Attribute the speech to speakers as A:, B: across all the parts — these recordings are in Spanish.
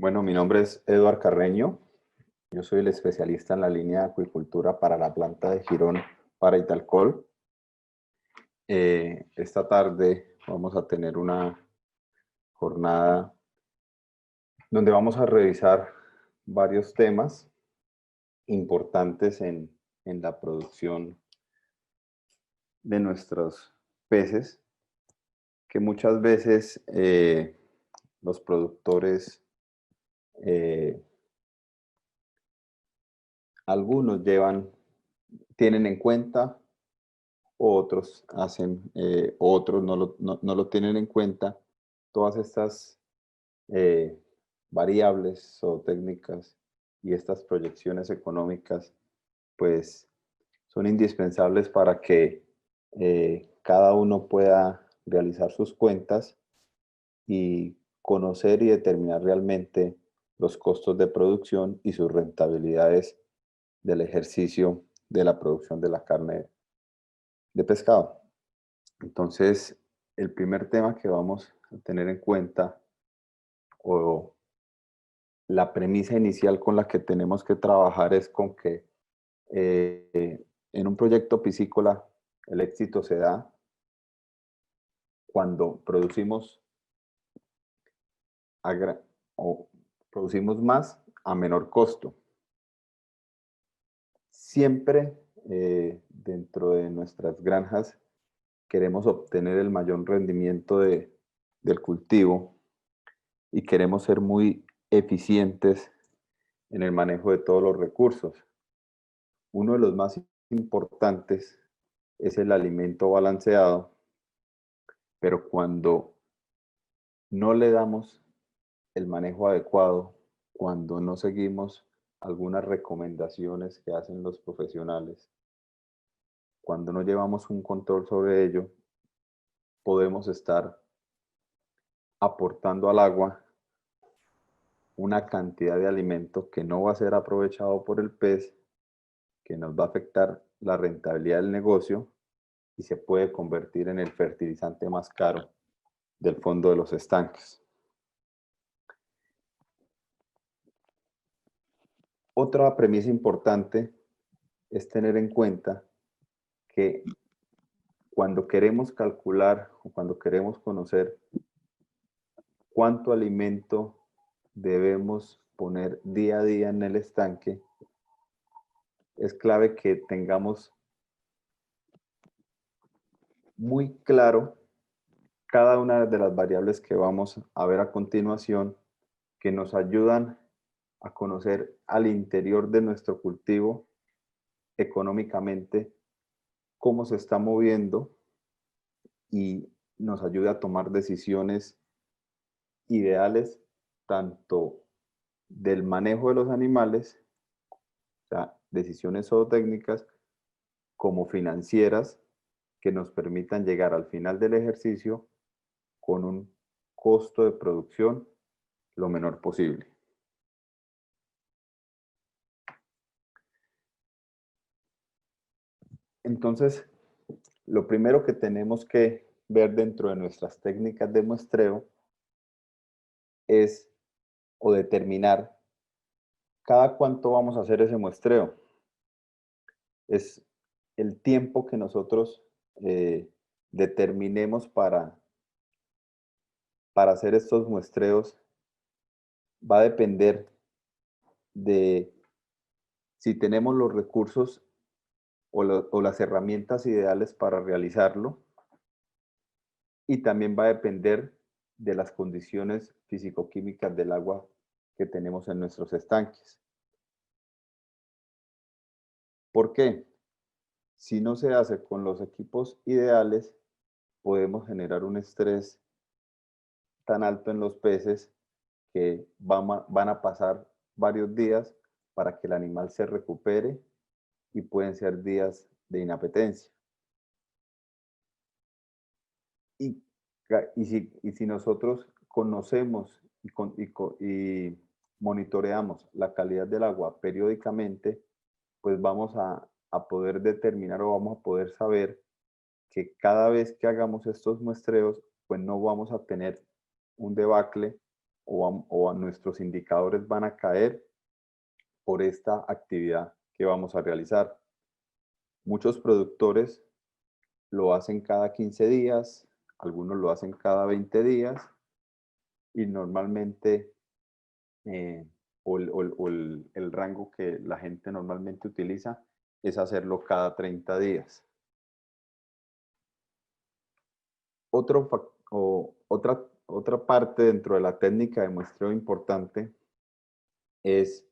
A: Bueno, mi nombre es Eduard Carreño. Yo soy el especialista en la línea de acuicultura para la planta de Girón para Italcol. Esta tarde vamos a tener una jornada donde vamos a revisar varios temas importantes en la producción de nuestros peces, que muchas veces los productores, eh, algunos tienen en cuenta, otros otros no lo tienen en cuenta. Todas estas eh, variables o técnicas y estas proyecciones económicas, pues son indispensables para que cada uno pueda realizar sus cuentas y conocer y determinar realmente los costos de producción y sus rentabilidades del ejercicio de la producción de la carne de pescado. Entonces, el primer tema que vamos a tener en cuenta, o la premisa inicial con la que tenemos que trabajar, es con que en un proyecto piscícola el éxito se da cuando a gra- producimos más a menor costo. Siempre dentro de nuestras granjas queremos obtener el mayor rendimiento del cultivo y queremos ser muy eficientes en el manejo de todos los recursos. Uno de los más importantes es el alimento balanceado, pero cuando no le damos el manejo adecuado, cuando no seguimos algunas recomendaciones que hacen los profesionales, cuando no llevamos un control sobre ello, podemos estar aportando al agua una cantidad de alimento que no va a ser aprovechado por el pez, que nos va a afectar la rentabilidad del negocio y se puede convertir en el fertilizante más caro del fondo de los estanques. Otra premisa importante es tener en cuenta que cuando queremos calcular o cuando queremos conocer cuánto alimento debemos poner día a día en el estanque, es clave que tengamos muy claro cada una de las variables que vamos a ver a continuación, que nos ayudan a conocer al interior de nuestro cultivo económicamente cómo se está moviendo y nos ayuda a tomar decisiones ideales, tanto del manejo de los animales, o sea, decisiones zootécnicas, como financieras, que nos permitan llegar al final del ejercicio con un costo de producción lo menor posible. Entonces, lo primero que tenemos que ver dentro de nuestras técnicas de muestreo es o determinar cada cuánto vamos a hacer ese muestreo. Es el tiempo que nosotros determinemos para hacer estos muestreos. Va a depender de si tenemos los recursos o las herramientas ideales para realizarlo, y también va a depender de las condiciones físico-químicas del agua que tenemos en nuestros estanques. ¿Por qué? Si no se hace con los equipos ideales, podemos generar un estrés tan alto en los peces que van a pasar varios días para que el animal se recupere, y pueden ser días de inapetencia. Y, y si nosotros conocemos y monitoreamos la calidad del agua periódicamente, pues vamos a poder determinar, o vamos a poder saber que cada vez que hagamos estos muestreos, pues no vamos a tener un debacle o a nuestros indicadores van a caer por esta actividad que vamos a realizar. Muchos productores lo hacen cada 15 días, algunos lo hacen cada 20 días y normalmente el rango que la gente normalmente utiliza es hacerlo cada 30 días. Otra parte dentro de la técnica de muestreo importante es,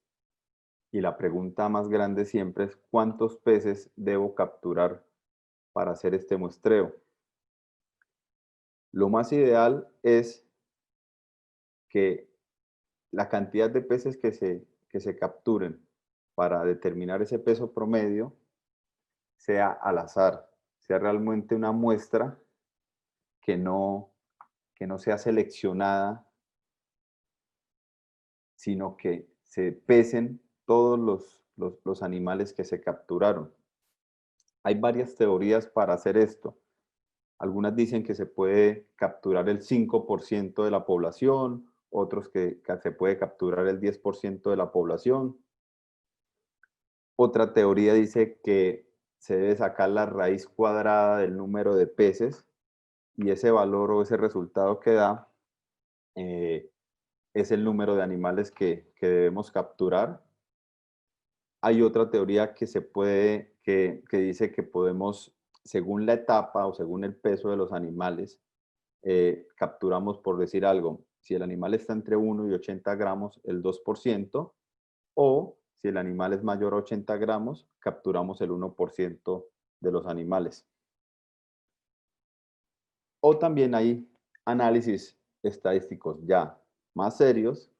A: y la pregunta más grande siempre es, ¿cuántos peces debo capturar para hacer este muestreo? Lo más ideal es que la cantidad de peces que se capturen para determinar ese peso promedio sea al azar, sea realmente una muestra que no, que no sea seleccionada, sino que se pesen todos los animales que se capturaron. Hay varias teorías para hacer esto. Algunas dicen que se puede capturar el 5% de la población, otros que se puede capturar el 10% de la población. Otra teoría dice que se debe sacar la raíz cuadrada del número de peces y ese valor o ese resultado que da es el número de animales que debemos capturar. Hay otra teoría que dice que podemos, según la etapa o según el peso de los animales, capturamos, por decir algo, si el animal está entre 1 y 80 gramos, el 2%, o si el animal es mayor a 80 gramos, capturamos el 1% de los animales. O también hay análisis estadísticos ya más serios,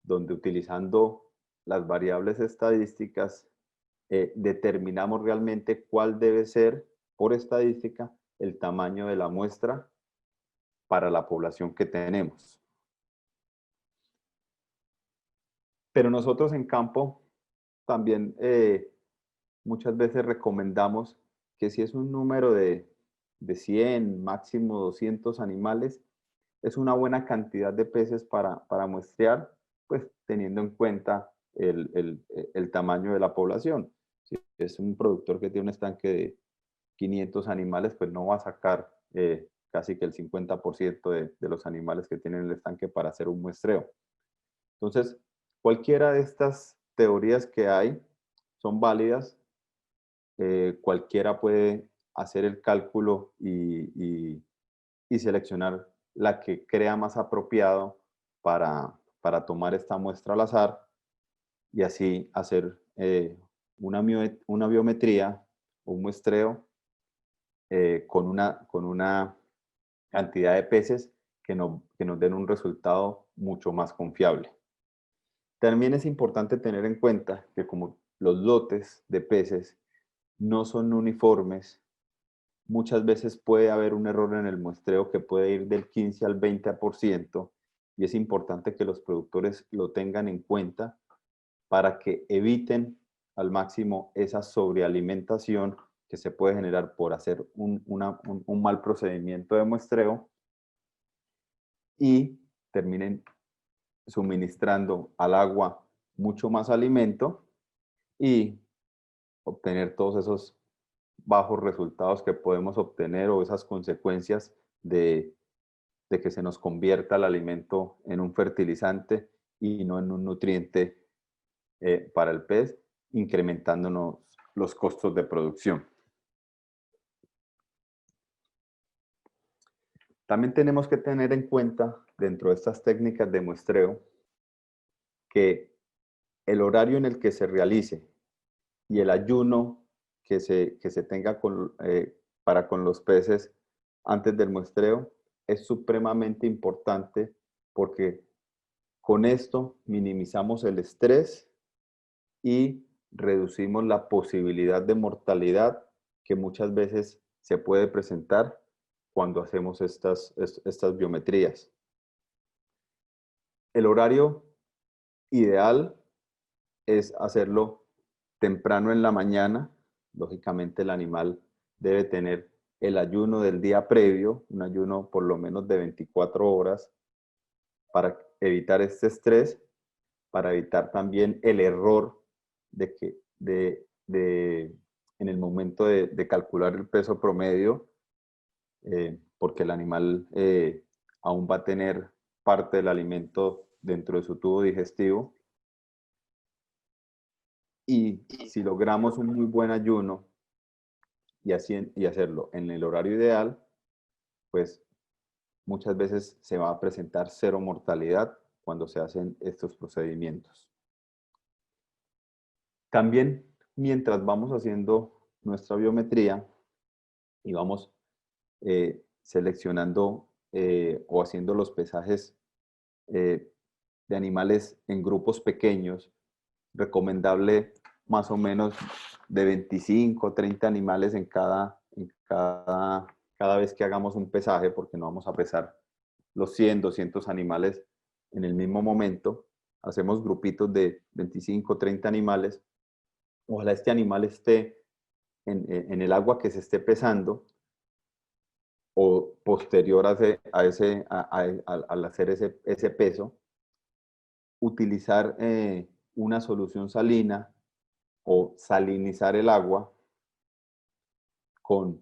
A: donde utilizando las variables estadísticas determinamos realmente cuál debe ser, por estadística, el tamaño de la muestra para la población que tenemos. Pero nosotros en campo también muchas veces recomendamos que si es un número de 100, máximo 200 animales, es una buena cantidad de peces para muestrear, pues teniendo en cuenta el tamaño de la población. Si es un productor que tiene un estanque de 500 animales, pues no va a sacar casi que el 50% de los animales que tiene en el estanque para hacer un muestreo. Entonces, cualquiera de estas teorías que hay son válidas. Cualquiera puede hacer el cálculo y seleccionar la que crea más apropiado para tomar esta muestra al azar y así hacer una biometría, un muestreo con una cantidad de peces que nos den un resultado mucho más confiable. También es importante tener en cuenta que como los lotes de peces no son uniformes, muchas veces puede haber un error en el muestreo que puede ir del 15 al 20% y es importante que los productores lo tengan en cuenta para que eviten al máximo esa sobrealimentación que se puede generar por hacer un mal procedimiento de muestreo y terminen suministrando al agua mucho más alimento y obtener todos esos bajos resultados que podemos obtener o esas consecuencias de que se nos convierta el alimento en un fertilizante y no en un nutriente para el pez, incrementándonos los costos de producción. También tenemos que tener en cuenta, dentro de estas técnicas de muestreo, que el horario en el que se realice y el ayuno que se tenga para con los peces antes del muestreo es supremamente importante porque con esto minimizamos el estrés y reducimos la posibilidad de mortalidad que muchas veces se puede presentar cuando hacemos estas biometrías. El horario ideal es hacerlo temprano en la mañana. Lógicamente el animal debe tener el ayuno del día previo, un ayuno por lo menos de 24 horas, evitar este estrés, para evitar también el error de que en el momento de calcular el peso promedio, porque el animal aún va a tener parte del alimento dentro de su tubo digestivo. Y si logramos un muy buen ayuno y hacerlo en el horario ideal, pues muchas veces se va a presentar cero mortalidad cuando se hacen estos procedimientos. También, mientras vamos haciendo nuestra biometría y vamos seleccionando o haciendo los pesajes de animales en grupos pequeños, recomendable más o menos de 25 o 30 animales cada vez que hagamos un pesaje, porque no vamos a pesar los 100, 200 animales en el mismo momento. Hacemos grupitos de 25, 30 animales. Ojalá este animal esté en el agua que se esté pesando o posterior al hacer ese peso, utilizar una solución salina o salinizar el agua con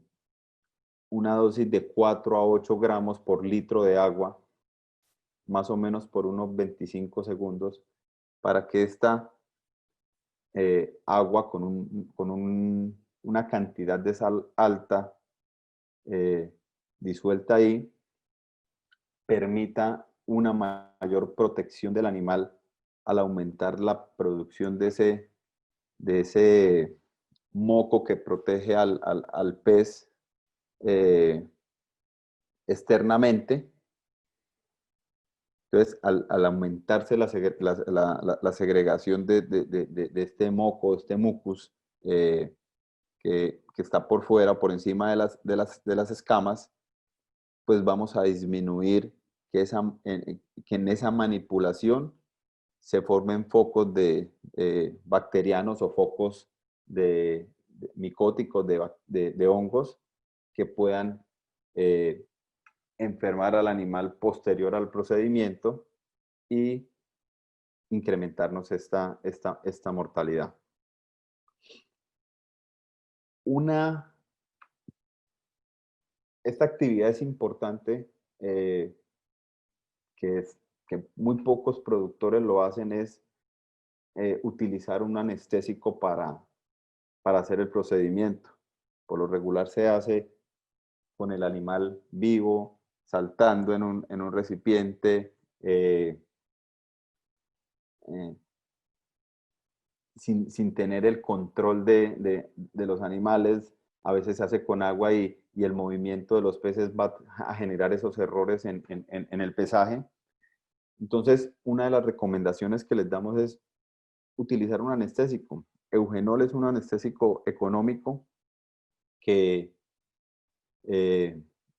A: una dosis de 4 a 8 gramos por litro de agua, más o menos por unos 25 segundos, para que esta agua con una cantidad de sal alta disuelta ahí, permita una mayor protección del animal al aumentar la producción de ese moco que protege al pez externamente. Entonces, al aumentarse la segregación de este moco, este mucus, que está por fuera, por encima de las escamas, pues vamos a disminuir que en esa manipulación se formen focos bacterianos o focos micóticos de hongos que puedan enfermar al animal posterior al procedimiento y incrementarnos esta mortalidad. Esta actividad es importante, que muy pocos productores lo hacen, es utilizar un anestésico para hacer el procedimiento. Por lo regular se hace con el animal vivo, saltando en un recipiente, sin tener el control de los animales. A veces se hace con agua y el movimiento de los peces va a generar esos errores en el pesaje. Entonces, una de las recomendaciones que les damos es utilizar un anestésico. Eugenol es un anestésico económico que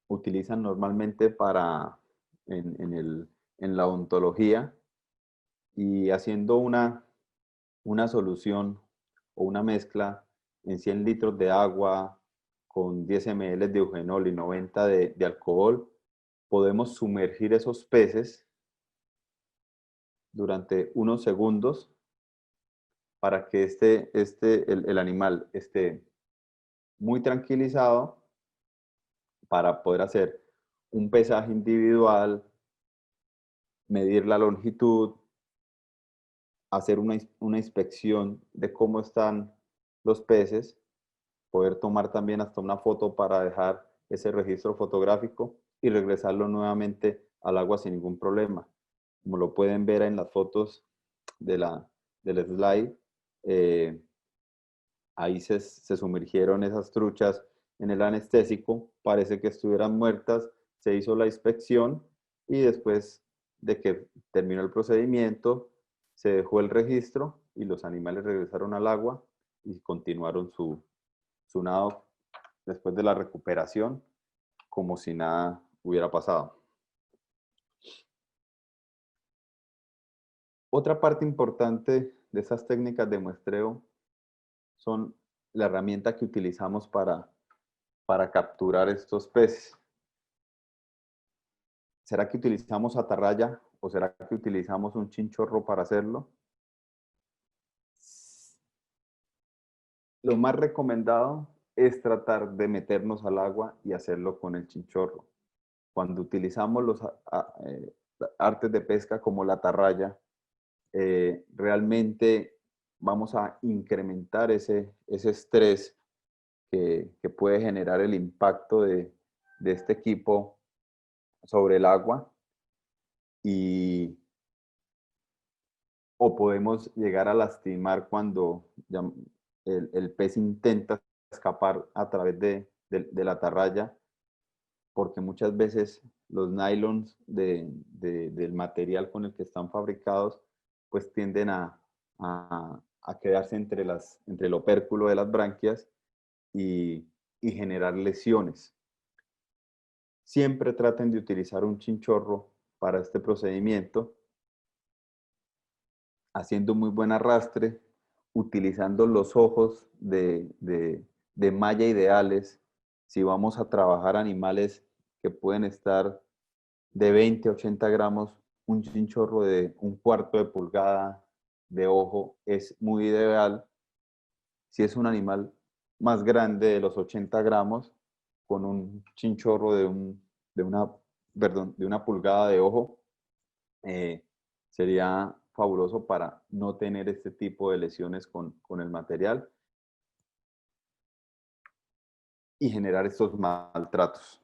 A: utilizan normalmente en la odontología, y haciendo una solución o una mezcla en 100 litros de agua con 10 ml de eugenol y 90 de alcohol, podemos sumergir esos peces durante unos segundos para que el animal esté muy tranquilizado, para poder hacer un pesaje individual, medir la longitud, hacer una inspección de cómo están los peces, poder tomar también hasta una foto para dejar ese registro fotográfico y regresarlo nuevamente al agua sin ningún problema. Como lo pueden ver en las fotos del slide, ahí se sumergieron esas truchas en el anestésico, parece que estuvieran muertas, se hizo la inspección y después de que terminó el procedimiento, se dejó el registro y los animales regresaron al agua y continuaron su nado después de la recuperación como si nada hubiera pasado. Otra parte importante de esas técnicas de muestreo son la herramienta que utilizamos para capturar estos peces. ¿Será que utilizamos atarraya ¿O será que utilizamos un chinchorro para hacerlo? Lo más recomendado es tratar de meternos al agua y hacerlo con el chinchorro. Cuando utilizamos los artes de pesca como la atarraya, realmente vamos a incrementar ese estrés que puede generar el impacto de este equipo sobre el agua y o podemos llegar a lastimar cuando el pez intenta escapar a través de la atarraya, porque muchas veces los nylons del material con el que están fabricados pues tienden a quedarse entre el opérculo de las branquias y generar lesiones. Siempre traten de utilizar un chinchorro para este procedimiento, haciendo muy buen arrastre, utilizando los ojos de malla ideales. Si vamos a trabajar animales que pueden estar de 20 a 80 gramos, un chinchorro de un cuarto de pulgada de ojo es muy ideal. Si es un animal más grande de los 80 gramos, con un chinchorro de una pulgada de ojo, sería fabuloso para no tener este tipo de lesiones con el material y generar estos maltratos.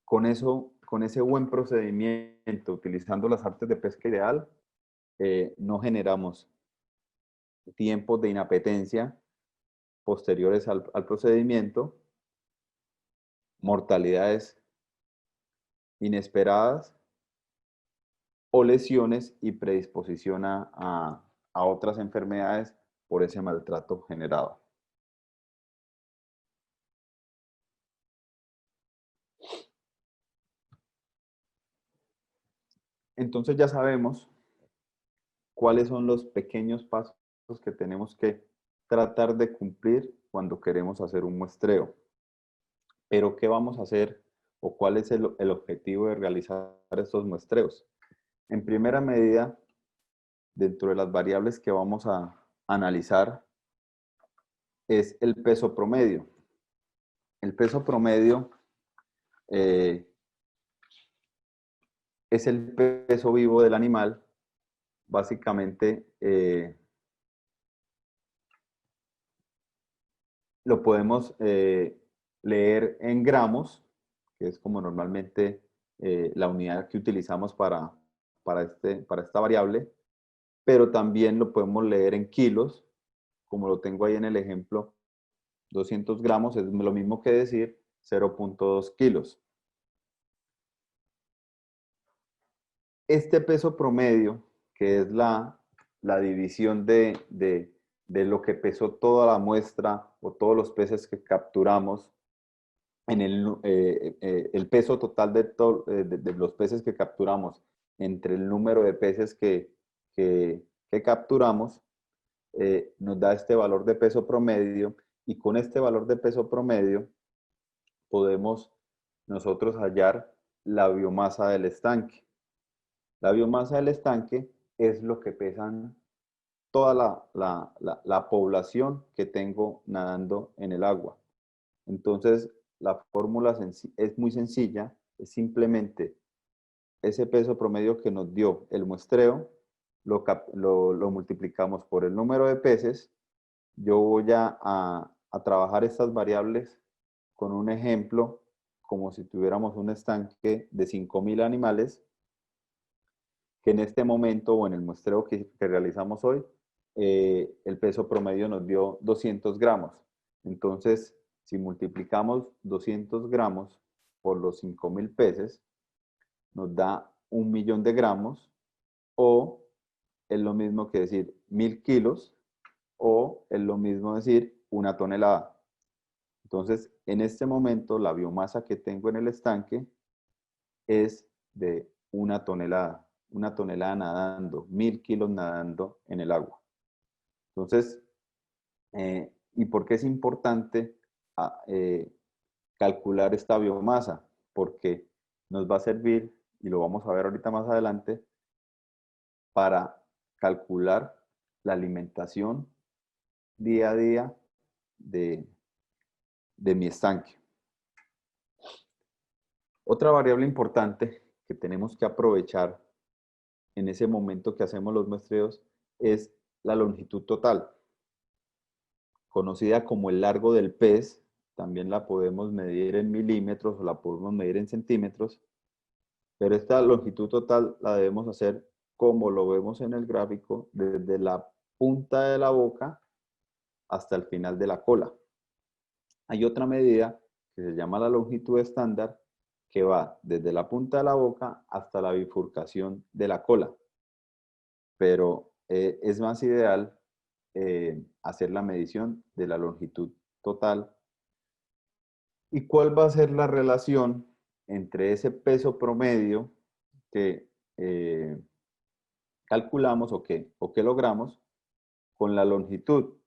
A: Con eso, con ese buen procedimiento, utilizando las artes de pesca ideal, no generamos tiempos de inapetencia posteriores al procedimiento, mortalidades inesperadas o lesiones y predisposición a otras enfermedades por ese maltrato generado. Entonces ya sabemos cuáles son los pequeños pasos que tenemos que tratar de cumplir cuando queremos hacer un muestreo. Pero ¿qué vamos a hacer o cuál es el objetivo de realizar estos muestreos? En primera medida, dentro de las variables que vamos a analizar es el peso promedio. El peso promedio es el peso vivo del animal. Básicamente lo podemos leer en gramos, que es como normalmente la unidad que utilizamos para esta variable, pero también lo podemos leer en kilos, como lo tengo ahí en el ejemplo. 200 gramos es lo mismo que decir 0.2 kilos. Este peso promedio, que es la división de lo que pesó toda la muestra o todos los peces que capturamos, en el peso total de los peces que capturamos entre el número de peces que capturamos, nos da este valor de peso promedio, y con este valor de peso promedio podemos nosotros hallar la biomasa del estanque. La biomasa del estanque es lo que pesan toda la población que tengo nadando en el agua. Entonces, la fórmula es muy sencilla, es simplemente ese peso promedio que nos dio el muestreo, lo multiplicamos por el número de peces. Yo voy a trabajar estas variables con un ejemplo, como si tuviéramos un estanque de 5.000 animales, que en este momento o en el muestreo que realizamos hoy, el peso promedio nos dio 200 gramos. Entonces, si multiplicamos 200 gramos por los 5.000 peces, nos da 1.000.000 de gramos, o es lo mismo que decir 1.000 kilos, o es lo mismo decir 1 tonelada. Entonces, en este momento, la biomasa que tengo en el estanque es de 1 tonelada. 1 tonelada nadando, 1.000 kilos nadando en el agua. Entonces, ¿y por qué es importante calcular esta biomasa? Porque nos va a servir y lo vamos a ver ahorita más adelante, para calcular la alimentación día a día de mi estanque. Otra variable importante que tenemos que aprovechar en ese momento que hacemos los muestreos es la longitud total, conocida como el largo del pez. También la podemos medir en milímetros o la podemos medir en centímetros, pero esta longitud total la debemos hacer como lo vemos en el gráfico, desde la punta de la boca hasta el final de la cola. Hay otra medida que se llama la longitud estándar, que va desde la punta de la boca hasta la bifurcación de la cola. Pero es más ideal hacer la medición de la longitud total. ¿Y cuál va a ser la relación entre ese peso promedio que calculamos o que logramos con la longitud?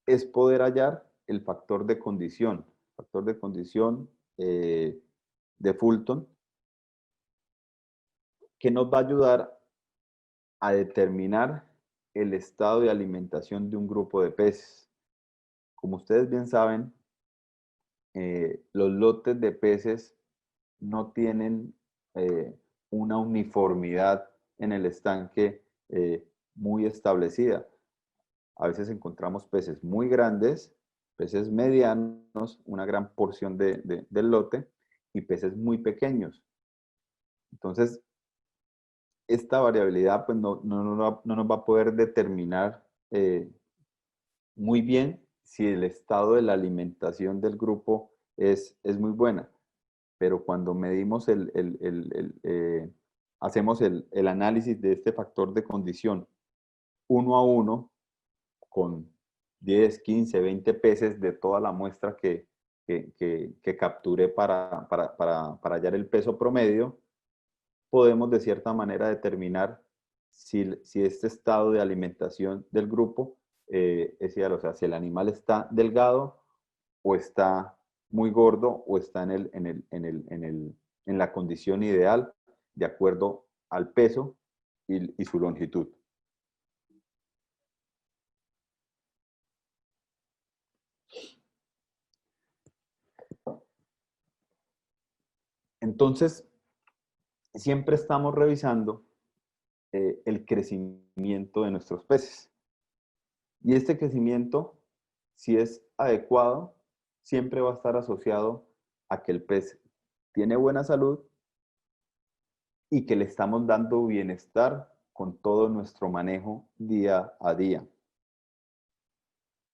A: Es poder hallar el factor de condición, de Fulton, que nos va a ayudar a determinar el estado de alimentación de un grupo de peces. Como ustedes bien saben, los lotes de peces no tienen una uniformidad en el estanque muy establecida. A veces encontramos peces muy grandes, peces medianos, una gran porción del lote, y peces muy pequeños. Entonces, esta variabilidad pues, no nos va a poder determinar muy bien si el estado de la alimentación del grupo es muy buena. Pero cuando medimos hacemos el análisis de este factor de condición uno a uno, con 10, 15, 20 peces de toda la muestra que capturé para hallar el peso promedio, podemos de cierta manera determinar si este estado de alimentación del grupo es ideal. O sea, si el animal está delgado o está muy gordo o está en la condición ideal de acuerdo al peso y su longitud. Entonces, siempre estamos revisando el crecimiento de nuestros peces. Y este crecimiento, si es adecuado, siempre va a estar asociado a que el pez tiene buena salud y que le estamos dando bienestar con todo nuestro manejo día a día.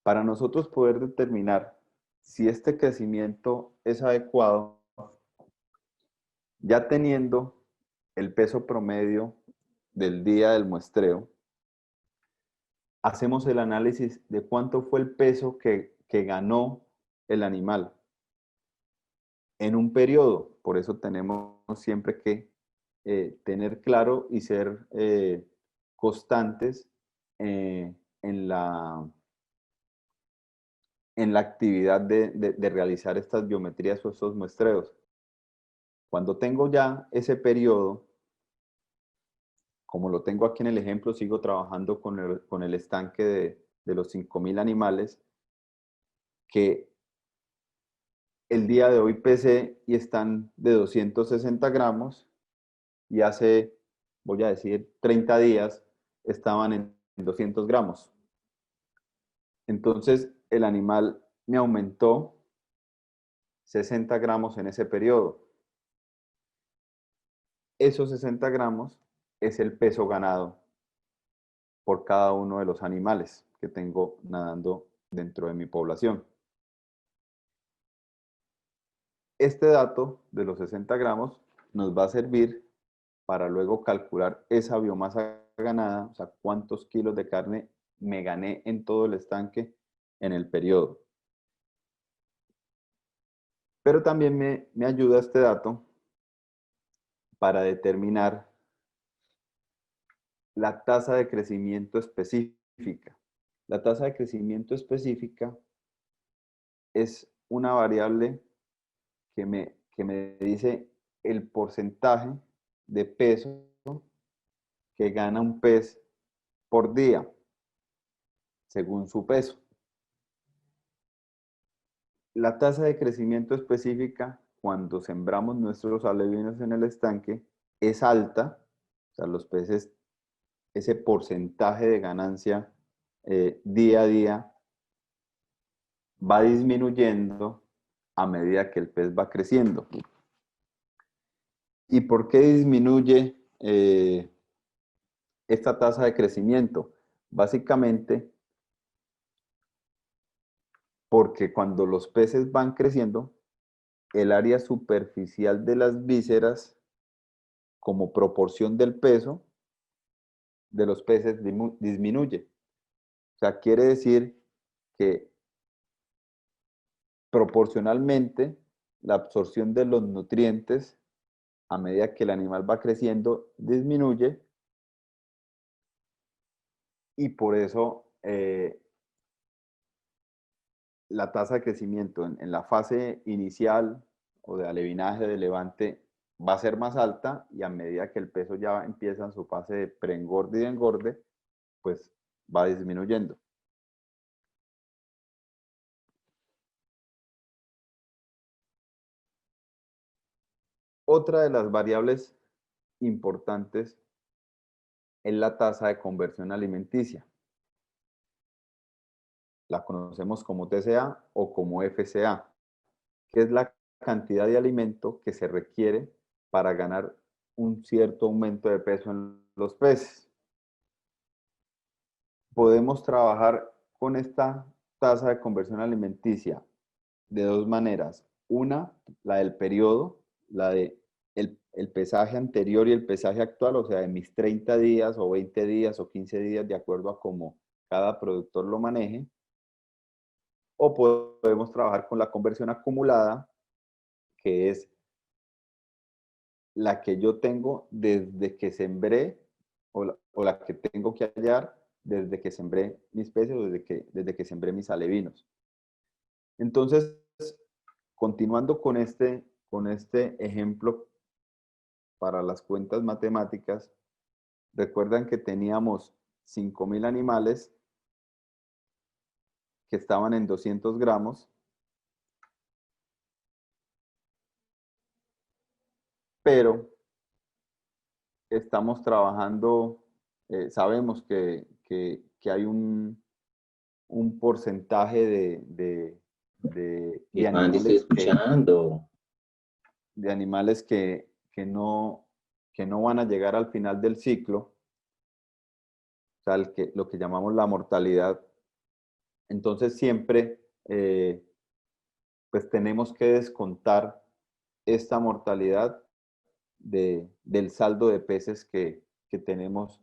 A: Para nosotros poder determinar si este crecimiento es adecuado, ya teniendo el peso promedio del día del muestreo, hacemos el análisis de cuánto fue el peso que ganó el animal en un periodo. Por eso tenemos siempre que tener claro y ser constantes en la actividad de realizar estas biometrías o estos muestreos. Cuando tengo ya ese periodo, como lo tengo aquí en el ejemplo, sigo trabajando con el estanque de los 5.000 animales, que el día de hoy pesé y están de 260 gramos, y hace, voy a decir, 30 días estaban en 200 gramos. Entonces, el animal me aumentó 60 gramos en ese periodo. Esos 60 gramos es el peso ganado por cada uno de los animales que tengo nadando dentro de mi población. Este dato de los 60 gramos nos va a servir para luego calcular esa biomasa ganada, o sea, cuántos kilos de carne me gané en todo el estanque en el periodo. Pero también me ayuda este dato para determinar la tasa de crecimiento específica. La tasa de crecimiento específica es una variable que me que me dice el porcentaje de peso que gana un pez por día, según su peso. La tasa de crecimiento específica cuando sembramos nuestros alevinos en el estanque es alta, o sea, los peces, ese porcentaje de ganancia día a día va disminuyendo a medida que el pez va creciendo. ¿Y por qué disminuye esta tasa de crecimiento? Básicamente porque cuando los peces van creciendo, el área superficial de las vísceras, como proporción del peso de los peces, disminuye. O sea, quiere decir que proporcionalmente la absorción de los nutrientes a medida que el animal va creciendo disminuye, y por eso la tasa de crecimiento en la fase inicial o de alevinaje, de levante, va a ser más alta, y a medida que el peso ya empieza en su fase de preengorde y de engorde, pues va disminuyendo. Otra de las variables importantes es la tasa de conversión alimenticia. La conocemos como TCA o como FCA, que es la cantidad de alimento que se requiere para ganar un cierto aumento de peso en los peces. Podemos trabajar con esta tasa de conversión alimenticia de dos maneras. Una, la del periodo, la de el pesaje anterior y el pesaje actual, o sea, de mis 30 días o 20 días o 15 días, de acuerdo a cómo cada productor lo maneje. O podemos trabajar con la conversión acumulada, que es la que yo tengo desde que sembré, o la que tengo que hallar desde que sembré mis peces, o desde que sembré mis alevinos. Entonces, continuando con este ejemplo para las cuentas matemáticas, recuerdan que teníamos 5.000 animales que estaban en 200 gramos, pero estamos trabajando, sabemos que hay un porcentaje de
B: Iván, te estoy escuchando.
A: de animales que no van a llegar al final del ciclo, o sea, lo que llamamos la mortalidad. Entonces siempre pues tenemos que descontar esta mortalidad del saldo de peces que tenemos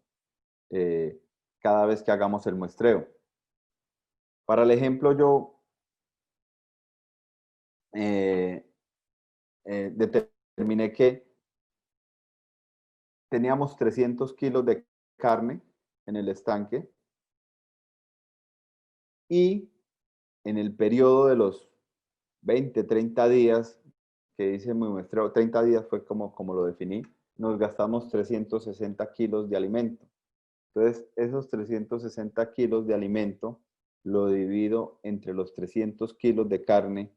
A: cada vez que hagamos el muestreo. Para el ejemplo, yo eh, determiné que teníamos 300 kilos de carne en el estanque, y en el periodo de los 20, 30 días que hice mi muestreo, 30 días fue como lo definí, nos gastamos 360 kilos de alimento. Entonces, esos 360 kilos de alimento lo divido entre los 300 kilos de carne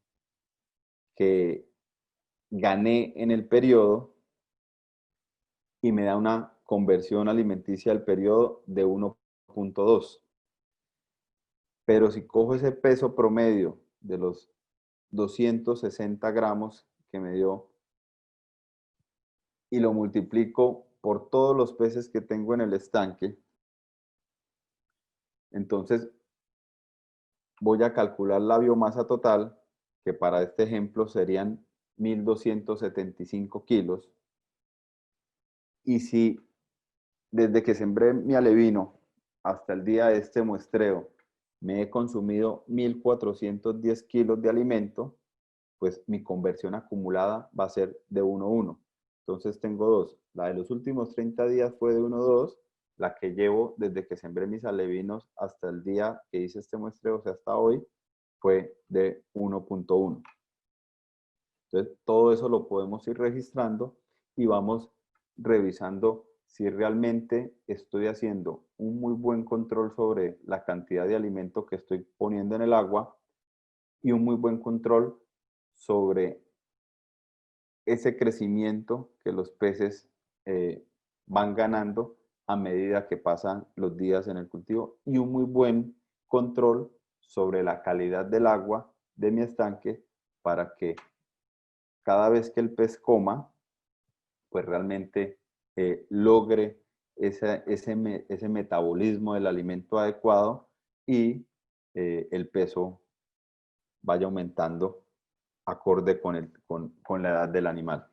A: que gané en el periodo, y me da una conversión alimenticia del periodo de 1.2. Pero si cojo ese peso promedio de los 260 gramos que me dio y lo multiplico por todos los peces que tengo en el estanque, entonces voy a calcular la biomasa total, que para este ejemplo serían 1.275 kilos. Y si desde que sembré mi alevino hasta el día de este muestreo me he consumido 1.410 kilos de alimento, pues mi conversión acumulada va a ser de 1:1. Entonces tengo dos. La de los últimos 30 días fue de 1:2. La que llevo desde que sembré mis alevinos hasta el día que hice este muestreo, o sea, hasta hoy, fue de 1.1. Entonces, todo eso lo podemos ir registrando y vamos revisando si realmente estoy haciendo un muy buen control sobre la cantidad de alimento que estoy poniendo en el agua y un muy buen control sobre ese crecimiento que los peces van ganando a medida que pasan los días en el cultivo y un muy buen control sobre la calidad del agua de mi estanque para que cada vez que el pez coma, pues realmente logre ese metabolismo del alimento adecuado y el peso vaya aumentando acorde con la edad del animal.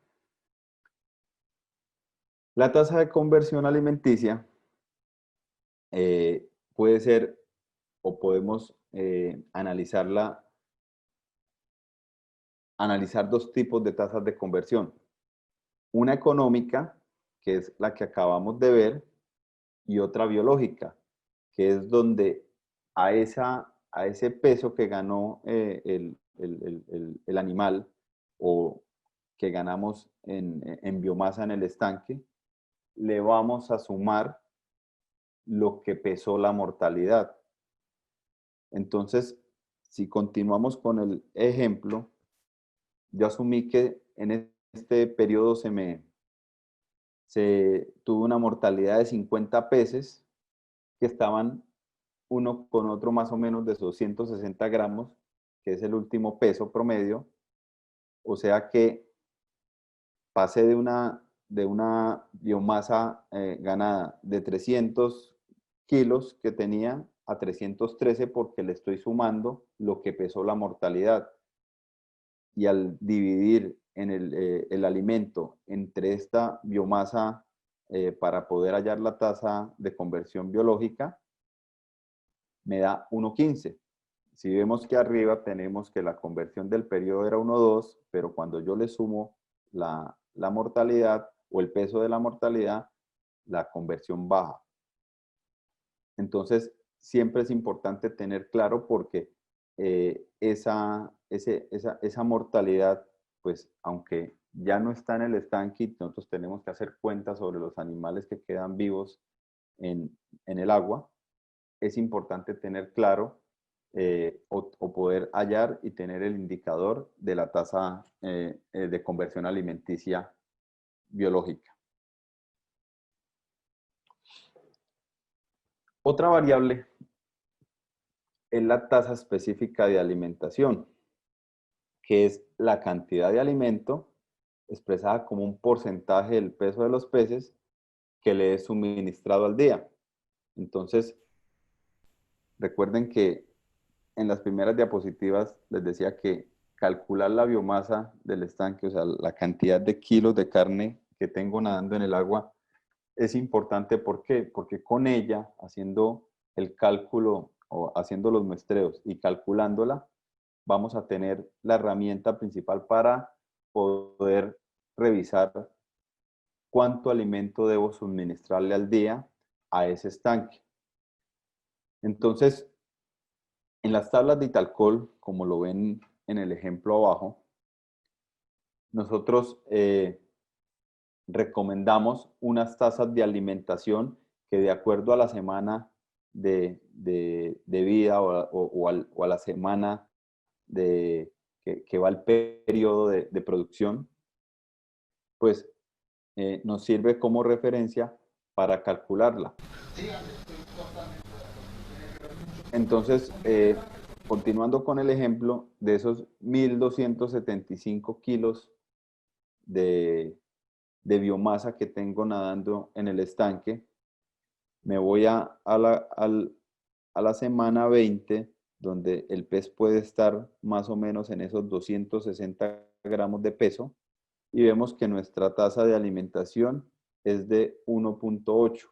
A: La tasa de conversión alimenticia puede ser o podemos analizar dos tipos de tasas de conversión. Una económica, que es la que acabamos de ver, y otra biológica, que es donde a ese peso que ganó el animal o que ganamos en biomasa en el estanque, le vamos a sumar lo que pesó la mortalidad. Entonces, si continuamos con el ejemplo, yo asumí que en este periodo tuve una mortalidad de 50 peces que estaban uno con otro más o menos de 260 gramos, que es el último peso promedio. O sea que pasé de una biomasa ganada de 300 kilos que tenía a 313 porque le estoy sumando lo que pesó la mortalidad. Y al dividir el alimento entre esta biomasa para poder hallar la tasa de conversión biológica, me da 1.15. Si vemos que arriba tenemos que la conversión del periodo era 1.2, pero cuando yo le sumo la mortalidad o el peso de la mortalidad, la conversión baja. Entonces, siempre es importante tener claro porque esa mortalidad, pues aunque ya no está en el estanque, nosotros tenemos que hacer cuentas sobre los animales que quedan vivos en el agua, es importante tener claro o poder hallar y tener el indicador de la tasa de conversión alimenticia biológica. Otra variable es la tasa específica de alimentación, que es la cantidad de alimento expresada como un porcentaje del peso de los peces que le es suministrado al día. Entonces, recuerden que en las primeras diapositivas les decía que calcular la biomasa del estanque, o sea, la cantidad de kilos de carne que tengo nadando en el agua, es importante. ¿Por qué? Porque con ella, haciendo el cálculo o haciendo los muestreos y calculándola, vamos a tener la herramienta principal para poder revisar cuánto alimento debo suministrarle al día a ese estanque. Entonces, en las tablas de Italcol, como lo ven en el ejemplo abajo, nosotros recomendamos unas tasas de alimentación que de acuerdo a la semana de vida o a la semana que va el periodo de producción, pues nos sirve como referencia para calcularla. Entonces, continuando con el ejemplo de esos 1.275 kilos de biomasa que tengo nadando en el estanque, me voy a la semana 20, donde el pez puede estar más o menos en esos 260 gramos de peso, y vemos que nuestra tasa de alimentación es de 1.8.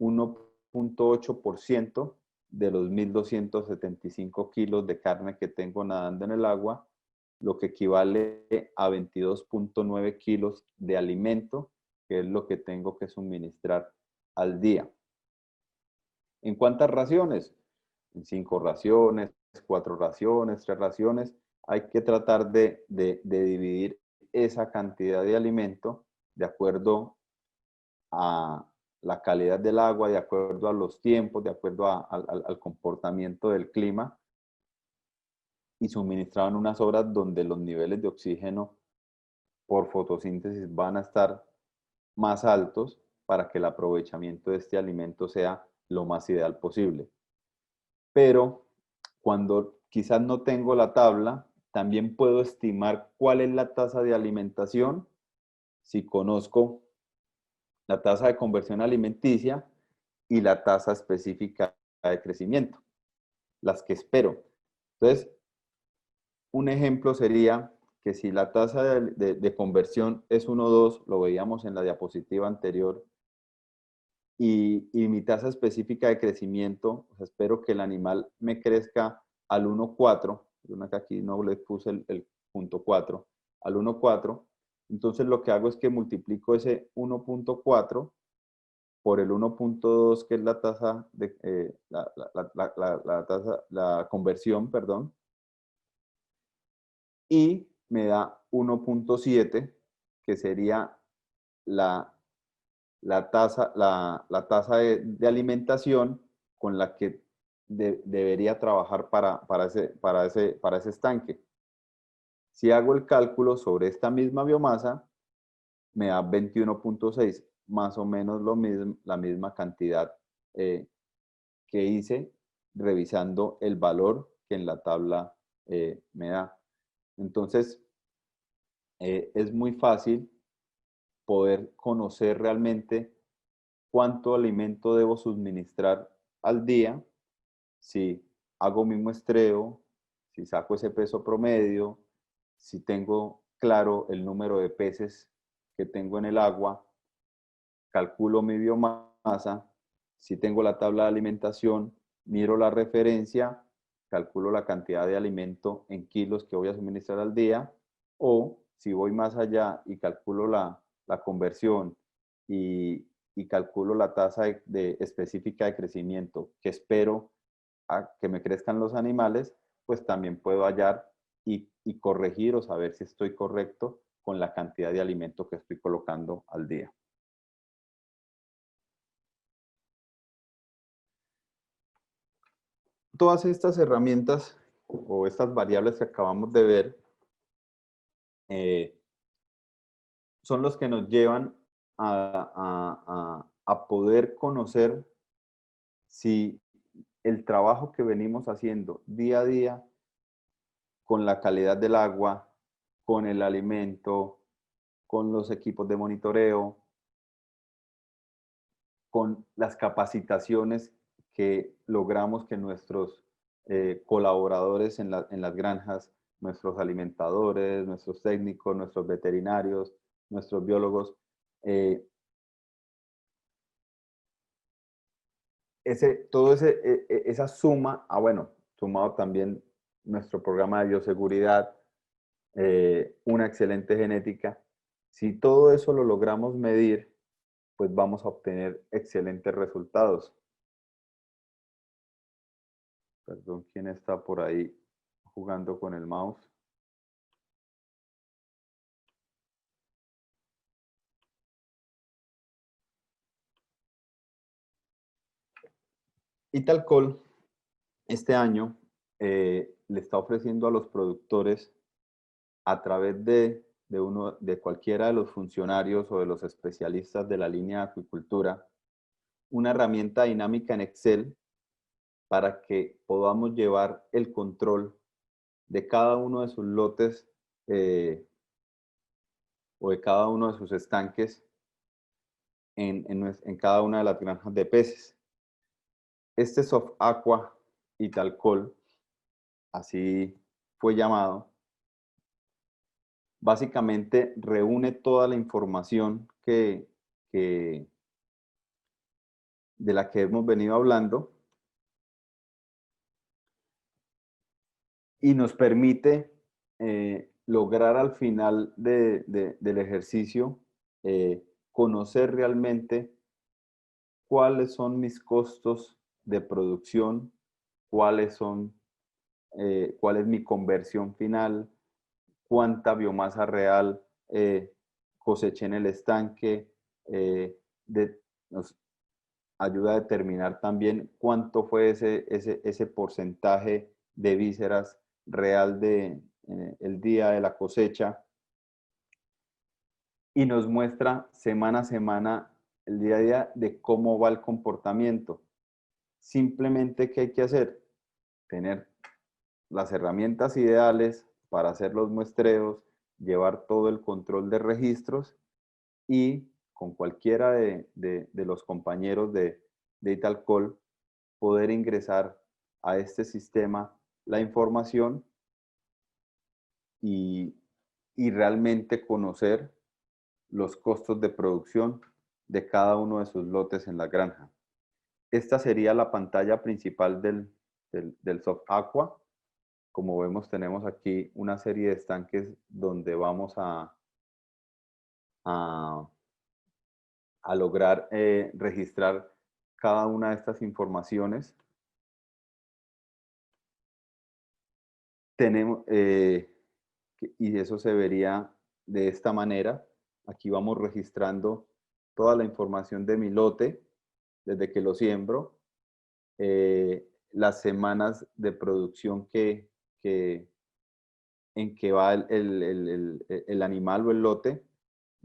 A: 1.8% de los 1.275 kilos de carne que tengo nadando en el agua, lo que equivale a 22.9 kilos de alimento, que es lo que tengo que suministrar al día. ¿En cuántas raciones? En 5 raciones, 4 raciones, 3 raciones, hay que tratar de dividir esa cantidad de alimento de acuerdo a la calidad del agua, de acuerdo a los tiempos, de acuerdo al comportamiento del clima, y suministraban unas horas donde los niveles de oxígeno por fotosíntesis van a estar más altos para que el aprovechamiento de este alimento sea lo más ideal posible. Pero cuando quizás no tengo la tabla, también puedo estimar cuál es la tasa de alimentación si conozco la tasa de conversión alimenticia y la tasa específica de crecimiento, las que espero. Entonces, un ejemplo sería que si la tasa de conversión es 1,2, lo veíamos en la diapositiva anterior, y mi tasa específica de crecimiento, pues espero que el animal me crezca al 1,4, aquí no le puse el punto 4, al 1,4, entonces lo que hago es que multiplico ese 1,4 por el 1,2, que es la tasa de la conversión, perdón, y me da 1,7, que sería la, la tasa de alimentación con la que debería trabajar para ese estanque. Si hago el cálculo sobre esta misma biomasa, me da 21,6, más o menos la misma cantidad que hice revisando el valor que en la tabla me da. Entonces, es muy fácil poder conocer realmente cuánto alimento debo suministrar al día, si hago mi muestreo, si saco ese peso promedio, si tengo claro el número de peces que tengo en el agua, calculo mi biomasa, si tengo la tabla de alimentación, miro la referencia, calculo la cantidad de alimento en kilos que voy a suministrar al día, o si voy más allá y calculo la conversión y calculo la tasa específica de crecimiento que espero a que me crezcan los animales, pues también puedo hallar y corregir o saber si estoy correcto con la cantidad de alimento que estoy colocando al día. Todas estas herramientas o estas variables que acabamos de ver son los que nos llevan a poder conocer si el trabajo que venimos haciendo día a día con la calidad del agua, con el alimento, con los equipos de monitoreo, con las capacitaciones que logramos que nuestros colaboradores en las granjas, nuestros alimentadores, nuestros técnicos, nuestros veterinarios, nuestros biólogos, esa suma, bueno, sumado también nuestro programa de bioseguridad, una excelente genética, si todo eso lo logramos medir, pues vamos a obtener excelentes resultados. Perdón, ¿quién está por ahí jugando con el mouse? Italcol este año le está ofreciendo a los productores a través de cualquiera de los funcionarios o de los especialistas de la línea de acuicultura una herramienta dinámica en Excel para que podamos llevar el control de cada uno de sus lotes o de cada uno de sus estanques en cada una de las granjas de peces. Este Soft Aqua Italcol, así fue llamado, básicamente reúne toda la información de la que hemos venido hablando y nos permite lograr al final del ejercicio conocer realmente cuáles son mis costos de producción, cuáles son cuál es mi conversión final, cuánta biomasa real coseché en el estanque, nos ayuda a determinar también cuánto fue ese porcentaje de vísceras real el día de la cosecha, y nos muestra semana a semana, el día a día, de cómo va el comportamiento. Simplemente, ¿qué hay que hacer? Tener las herramientas ideales para hacer los muestreos, llevar todo el control de registros y con cualquiera de los compañeros de Italcol poder ingresar a este sistema la información y, y realmente conocer los costos de producción de cada uno de sus lotes en la granja. Esta sería la pantalla principal del Soft Aqua. Como vemos, tenemos aquí una serie de estanques donde vamos a lograr registrar cada una de estas informaciones. Tenemos, y eso se vería de esta manera. Aquí vamos registrando toda la información de mi lote, desde que lo siembro, las semanas de producción en que va el animal o el lote,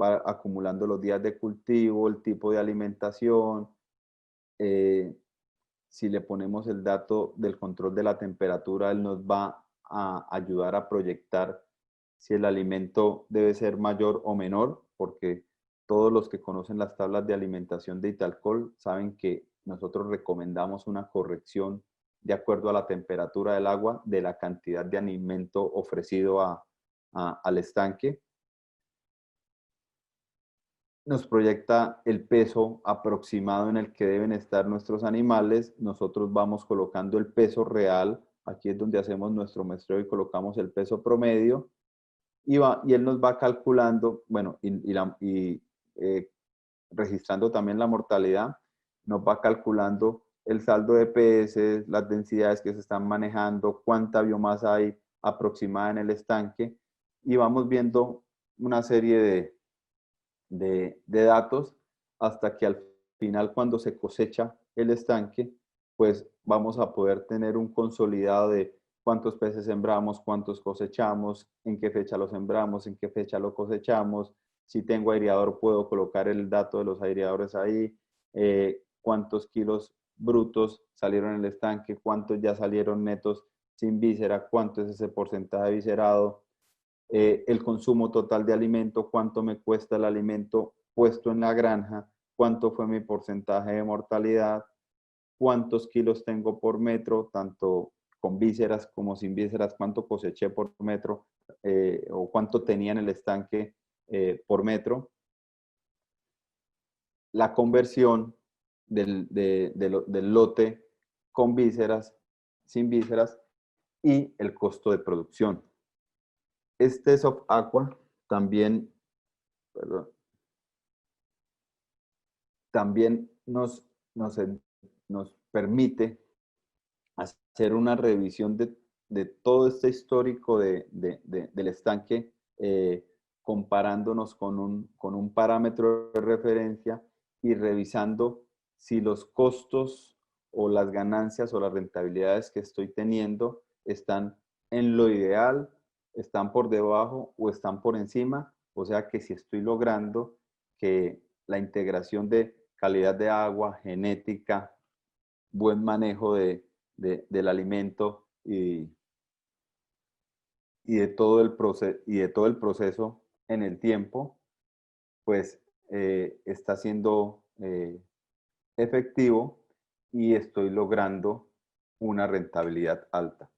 A: va acumulando los días de cultivo, el tipo de alimentación, si le ponemos el dato del control de la temperatura, él nos va a ayudar a proyectar si el alimento debe ser mayor o menor, porque todos los que conocen las tablas de alimentación de Italcol saben que nosotros recomendamos una corrección de acuerdo a la temperatura del agua de la cantidad de alimento ofrecido al estanque. Nos proyecta el peso aproximado en el que deben estar nuestros animales. Nosotros vamos colocando el peso real. Aquí es donde hacemos nuestro muestreo y colocamos el peso promedio. Y él nos va calculando, bueno, registrando también la mortalidad, nos va calculando el saldo de PS, las densidades que se están manejando, cuánta biomasa hay aproximada en el estanque, y vamos viendo una serie de datos hasta que al final, cuando se cosecha el estanque, pues vamos a poder tener un consolidado de cuántos peces sembramos, cuántos cosechamos, en qué fecha lo sembramos, en qué fecha lo cosechamos. Si tengo aireador, puedo colocar el dato de los aireadores ahí, cuántos kilos brutos salieron en el estanque, cuántos ya salieron netos sin víscera, cuánto es ese porcentaje viscerado, el consumo total de alimento, cuánto me cuesta el alimento puesto en la granja, cuánto fue mi porcentaje de mortalidad, cuántos kilos tengo por metro, tanto con vísceras como sin vísceras, cuánto coseché por metro, o cuánto tenía en el estanque por metro. La conversión del lote con vísceras, sin vísceras, y el costo de producción. Este Soft Aqua también, perdón, también nos permite hacer una revisión de todo este histórico del estanque, comparándonos con un parámetro de referencia y revisando si los costos o las ganancias o las rentabilidades que estoy teniendo están en lo ideal, están por debajo o están por encima. O sea que si estoy logrando que la integración de calidad de agua, genética, buen manejo del alimento de todo el proceso en el tiempo, pues está siendo efectivo y estoy logrando una rentabilidad alta.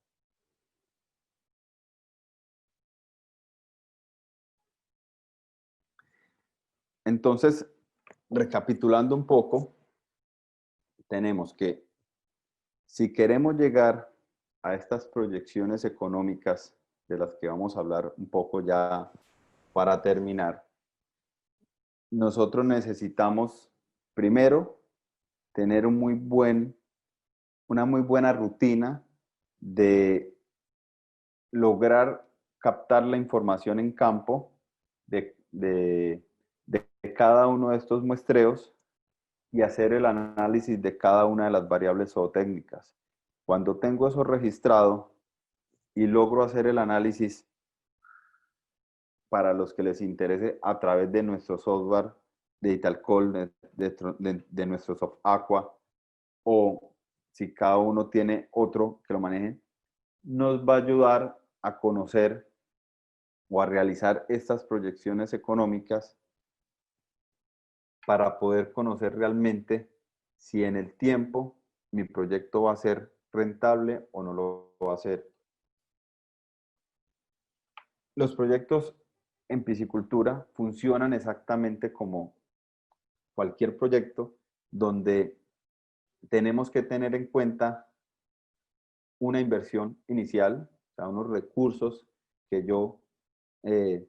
A: Entonces, recapitulando un poco, tenemos que si queremos llegar a estas proyecciones económicas de las que vamos a hablar un poco ya para terminar, nosotros necesitamos primero tener una muy buena rutina de lograr captar la información en campo de cada uno de estos muestreos y hacer el análisis de cada una de las variables zootécnicas. Cuando tengo eso registrado y logro hacer el análisis para los que les interese a través de nuestro software de Italcol, de nuestro Soft Aqua, o si cada uno tiene otro que lo maneje, nos va a ayudar a conocer o a realizar estas proyecciones económicas para poder conocer realmente si en el tiempo mi proyecto va a ser rentable o no lo va a ser. Los proyectos en piscicultura funcionan exactamente como cualquier proyecto donde tenemos que tener en cuenta una inversión inicial, o sea, unos recursos que yo eh,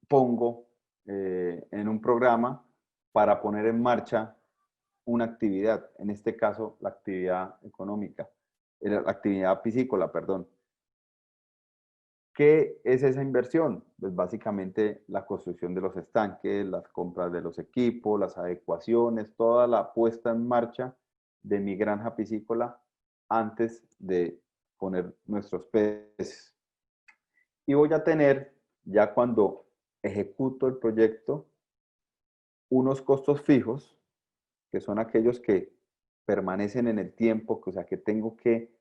A: pongo en un programa para poner en marcha una actividad, en este caso la actividad económica, la actividad piscícola, perdón. ¿Qué es esa inversión? Pues básicamente la construcción de los estanques, las compras de los equipos, las adecuaciones, toda la puesta en marcha de mi granja piscícola antes de poner nuestros peces. Y voy a tener, ya cuando ejecuto el proyecto, unos costos fijos, que son aquellos que permanecen en el tiempo, o sea, que tengo que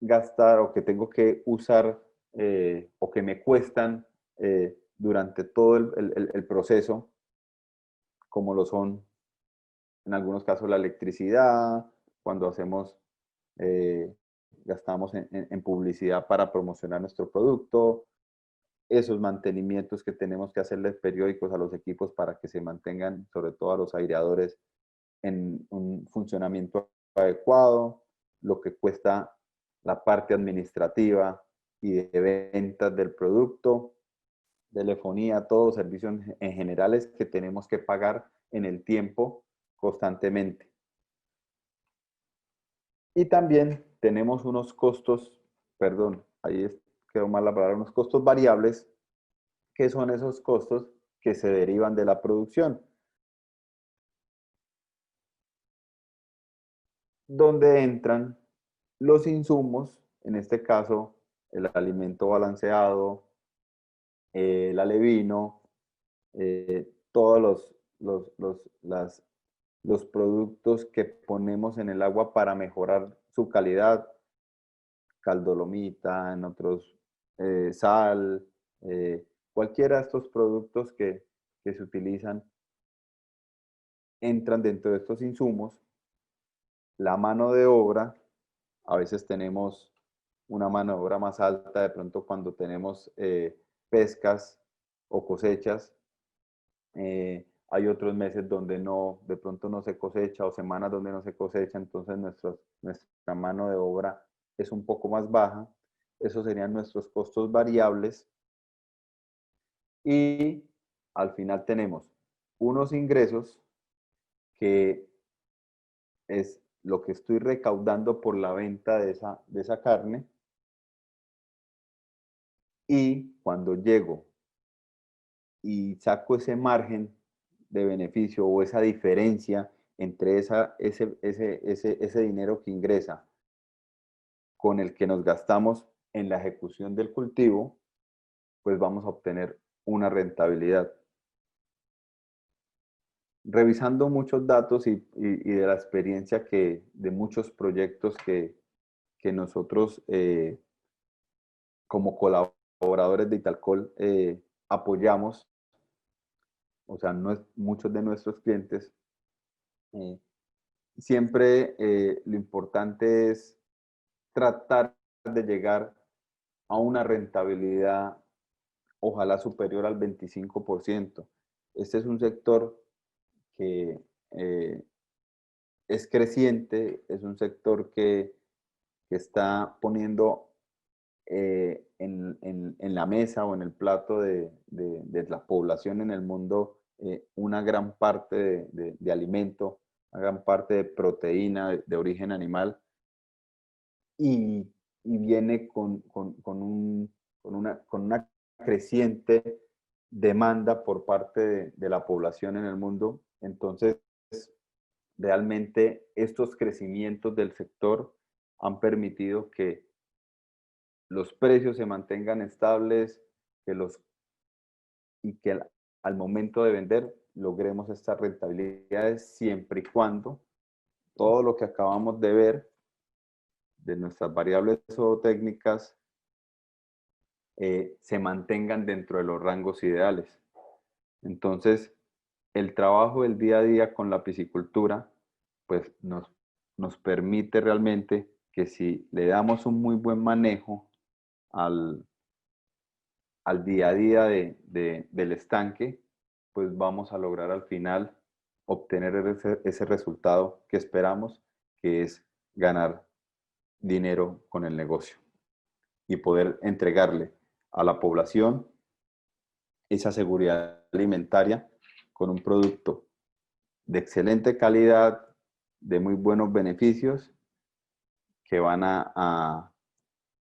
A: gastar o que tengo que usar o que me cuestan durante todo el proceso, como lo son en algunos casos la electricidad, cuando hacemos, eh, gastamos en publicidad para promocionar nuestro producto, esos mantenimientos que tenemos que hacerles periódicos a los equipos para que se mantengan, sobre todo a los aireadores, en un funcionamiento adecuado, lo que cuesta la parte administrativa y de ventas del producto, telefonía, todos servicios en generales que tenemos que pagar en el tiempo constantemente. Y también tenemos unos costos, perdón, ahí quedó mal la palabra, unos costos variables, que son esos costos que se derivan de la producción, donde entran los insumos, en este caso el alimento balanceado, el alevino, todos los productos que ponemos en el agua para mejorar su calidad, caldolomita, en otros sal, cualquiera de estos productos que se utilizan entran dentro de estos insumos. La mano de obra, a veces tenemos una mano de obra más alta de pronto cuando tenemos pescas o cosechas. Hay otros meses donde no, de pronto no se cosecha o semanas donde no se cosecha, entonces nuestra mano de obra es un poco más baja. Esos serían nuestros costos variables. Y al final tenemos unos ingresos que es lo que estoy recaudando por la venta de esa carne. Y cuando llego y saco ese margen de beneficio o esa diferencia entre ese dinero que ingresa con el que nos gastamos en la ejecución del cultivo, pues vamos a obtener una rentabilidad. Revisando muchos datos y de la experiencia de muchos proyectos que nosotros como colaboradores de Italcol apoyamos, o sea, muchos de nuestros clientes, eh, siempre lo importante es tratar de llegar a una rentabilidad ojalá superior al 25%. Este es un sector que es creciente, es un sector que está poniendo en la mesa o en el plato de la población en el mundo una gran parte de alimento, una gran parte de proteína de origen animal. Y y viene con una creciente demanda por parte de la población en el mundo. Entonces, realmente estos crecimientos del sector han permitido que los precios se mantengan estables, que y que al momento de vender logremos estas rentabilidades siempre y cuando todo lo que acabamos de ver de nuestras variables zootécnicas se mantengan dentro de los rangos ideales. Entonces, el trabajo del día a día con la piscicultura, pues nos permite realmente que si le damos un muy buen manejo al día a día del estanque, pues vamos a lograr al final obtener ese resultado que esperamos, que es ganar dinero con el negocio y poder entregarle a la población esa seguridad alimentaria con un producto de excelente calidad, de muy buenos beneficios, que van a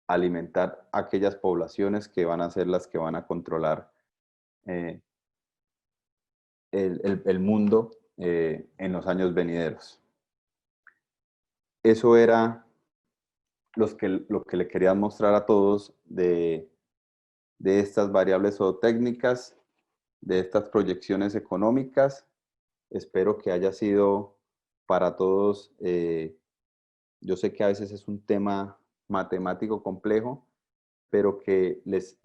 A: alimentar a aquellas poblaciones que van a ser las que van a controlar eh, el mundo en los años venideros. Eso era lo que le quería mostrar a todos de estas variables zootécnicas, de estas proyecciones económicas. Espero que haya sido para todos, yo sé que a veces es un tema matemático complejo, pero que les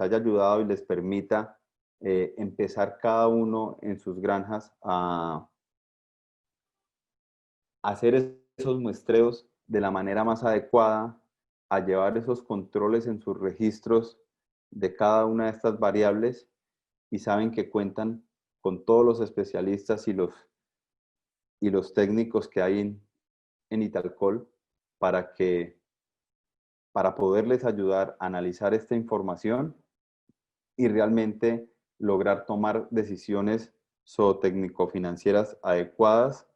A: haya ayudado y les permita empezar cada uno en sus granjas a hacer esos muestreos de la manera más adecuada, a llevar esos controles en sus registros de cada una de estas variables y saben que cuentan con todos los especialistas y los técnicos que hay en Italcol para para poderles ayudar a analizar esta información y realmente lograr tomar decisiones zootécnico-financieras adecuadas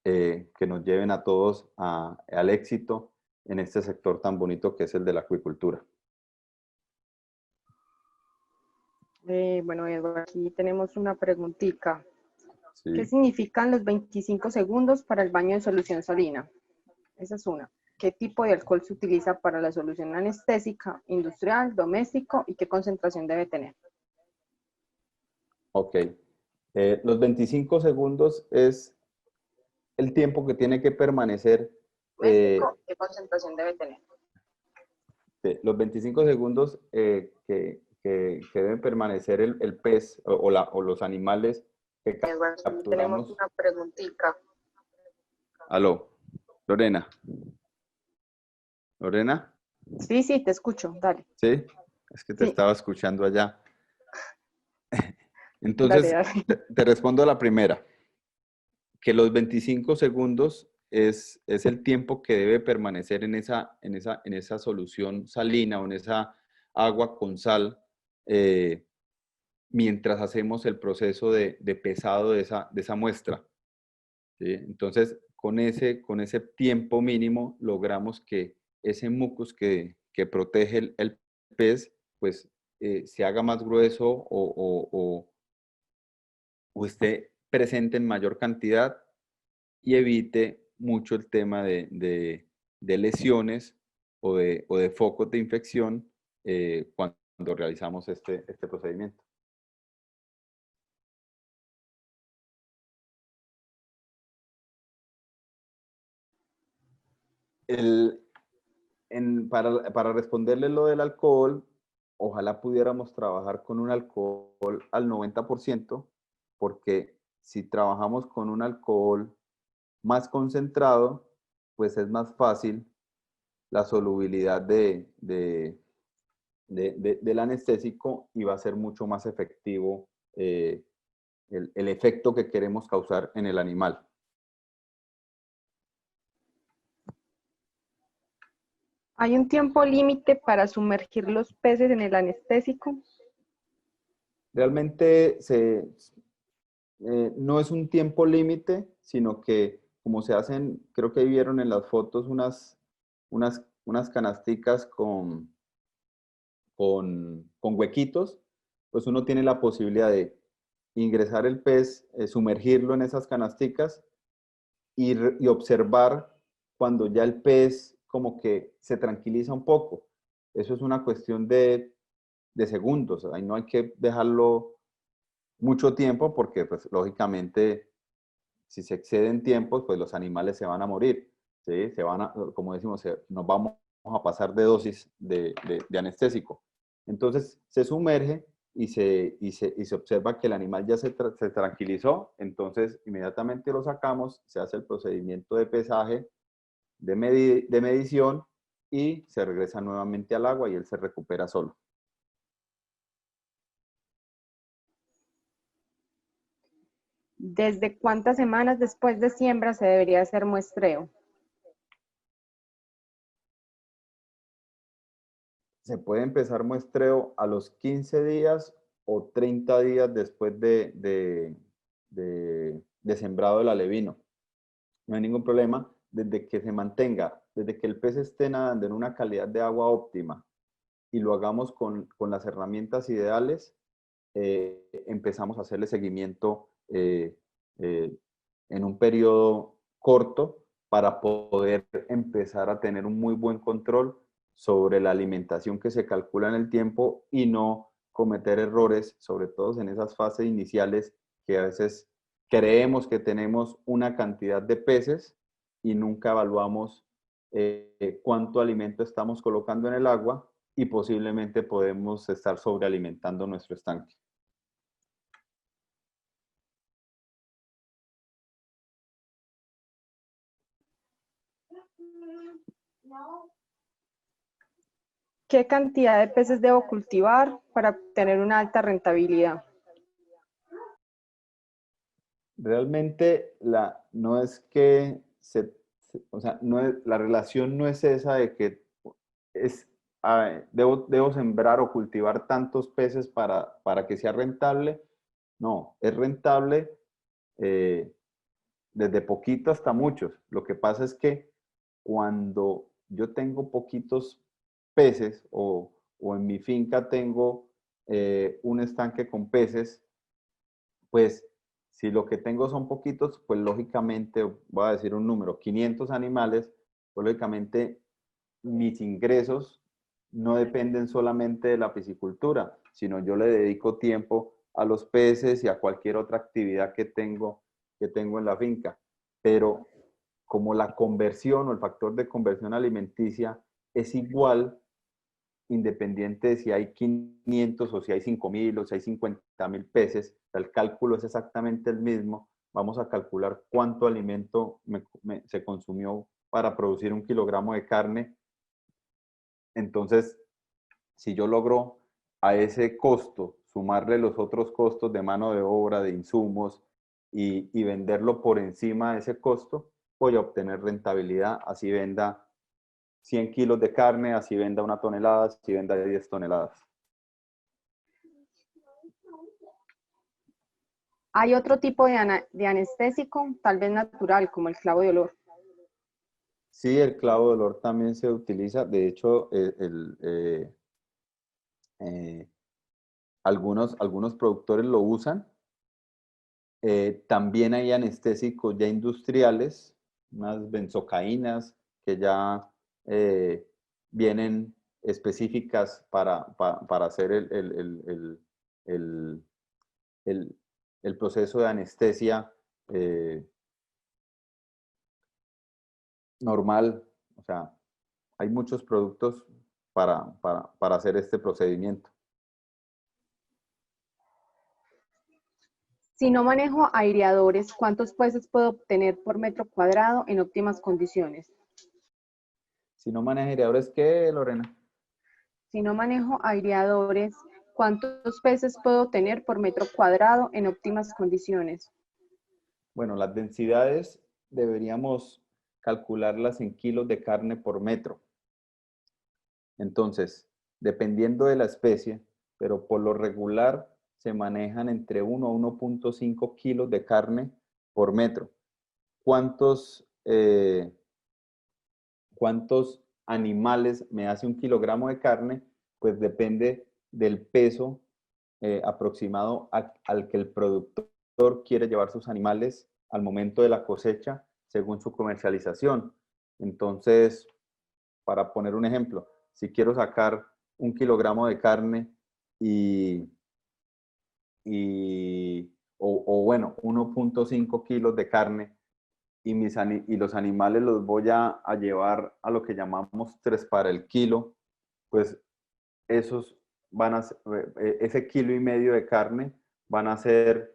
A: que nos lleven a todos al éxito en este sector tan bonito que es el de la acuicultura.
C: Bueno, Edward, aquí tenemos una preguntita.
A: Sí.
C: ¿Qué significan los 25 segundos para el baño de solución salina? Esa es una. ¿Qué tipo de alcohol se utiliza para la solución anestésica, industrial, doméstico y qué concentración debe tener?
A: Ok. Los 25 segundos es el tiempo que tiene que permanecer.
C: ¿Qué concentración debe tener?
A: Los 25 segundos que deben permanecer el pez o los animales que
C: Edward,
A: capturamos.
C: tenemos una preguntita.
A: Aló, Lorena. ¿Lorena?
C: Sí, sí, te escucho, dale.
A: Sí, es que te
C: Sí.
A: estaba escuchando allá. Entonces,
C: Dale.
A: te respondo a la primera, que los 25 segundos es el tiempo que debe permanecer en esa solución salina o en esa agua con sal mientras hacemos el proceso de pesado de esa muestra. ¿Sí? Entonces, con ese tiempo mínimo logramos que ese mucus que protege el pez, pues se haga más grueso o esté presente en mayor cantidad y evite mucho el tema de lesiones o de focos de infección cuando realizamos este procedimiento. Para responderle lo del alcohol, ojalá pudiéramos trabajar con un alcohol al 90%, porque si trabajamos con un alcohol más concentrado, pues es más fácil la solubilidad del anestésico y va a ser mucho más efectivo el efecto que queremos causar en el animal.
C: ¿Hay un tiempo límite para sumergir los peces en el anestésico?
A: Realmente no es un tiempo límite, sino que como se hacen, creo que vieron en las fotos unas unas canasticas con huequitos, pues uno tiene la posibilidad de ingresar el pez, sumergirlo en esas canasticas y observar cuando ya el pez como que se tranquiliza un poco. Eso es una cuestión de segundos, ahí no hay que dejarlo mucho tiempo porque pues lógicamente si se exceden tiempos pues los animales se van a morir, ¿sí? Como decimos, nos vamos a pasar de dosis de anestésico. Entonces se sumerge y se observa que el animal ya se tranquilizó, entonces inmediatamente lo sacamos, se hace el procedimiento de pesaje, de medición y se regresa nuevamente al agua y él se recupera solo.
C: ¿Desde cuántas semanas después de siembra se debería hacer muestreo?
A: Se puede empezar muestreo a los 15 días o 30 días después de sembrado el alevino. No hay ningún problema desde que se mantenga, desde que el pez esté nadando en una calidad de agua óptima y lo hagamos con las herramientas ideales, empezamos a hacerle seguimiento en un periodo corto para poder empezar a tener un muy buen control sobre la alimentación que se calcula en el tiempo y no cometer errores, sobre todo en esas fases iniciales que a veces creemos que tenemos una cantidad de peces y nunca evaluamos cuánto alimento estamos colocando en el agua y posiblemente podemos estar sobrealimentando nuestro estanque.
C: ¿Qué cantidad de peces debo cultivar para obtener una alta rentabilidad?
A: Realmente no es que o sea, la relación no es esa de que debo sembrar o cultivar tantos peces para que sea rentable. No, es rentable eh, desde poquito hasta muchos. Lo que pasa es que cuando yo tengo poquitos peces o en mi finca tengo un estanque con peces, pues si lo que tengo son poquitos, pues lógicamente, voy a decir un número, 500 animales, pues lógicamente mis ingresos no dependen solamente de la piscicultura, sino yo le dedico tiempo a los peces y a cualquier otra actividad que tengo en la finca. Pero como la conversión o el factor de conversión alimenticia es igual, independiente de si hay 500 o si hay 5.000 o si hay 50.000 peces, el cálculo es exactamente el mismo. Vamos a calcular cuánto alimento se consumió para producir 1 kilogramo de carne. Entonces, si yo logro a ese costo sumarle los otros costos de mano de obra, de insumos y venderlo por encima de ese costo, voy a obtener rentabilidad, así venda 100 kilos de carne, así venda 1 tonelada, así venda 10 toneladas.
C: ¿Hay otro tipo de anestésico, tal vez natural, como el clavo de olor?
A: Sí, el clavo de olor también se utiliza. De hecho, algunos productores lo usan. También hay anestésicos ya industriales, unas benzocaínas que ya vienen específicas para hacer el, el- el proceso de anestesia normal. O sea, hay muchos productos para hacer este procedimiento.
C: Si no manejo aireadores, ¿cuántos peces puedo obtener por metro cuadrado en óptimas condiciones?
A: Si no maneja aireadores, ¿qué, Lorena?
C: Si no manejo aireadores, ¿cuántos peces puedo tener por metro cuadrado en óptimas condiciones?
A: Bueno, las densidades deberíamos calcularlas en kilos de carne por metro. Entonces, dependiendo de la especie, pero por lo regular se manejan entre 1 a 1.5 kilos de carne por metro. ¿Cuántos animales me hace 1 kilogramo de carne, pues depende del peso aproximado al que el productor quiere llevar sus animales al momento de la cosecha según su comercialización. Entonces, para poner un ejemplo, si quiero sacar 1 kilogramo de carne o bueno, 1.5 kilos de carne y los animales los voy a llevar a lo que llamamos 3 para el kilo, pues esos van a ser, ese 1,5 kilos de carne van a ser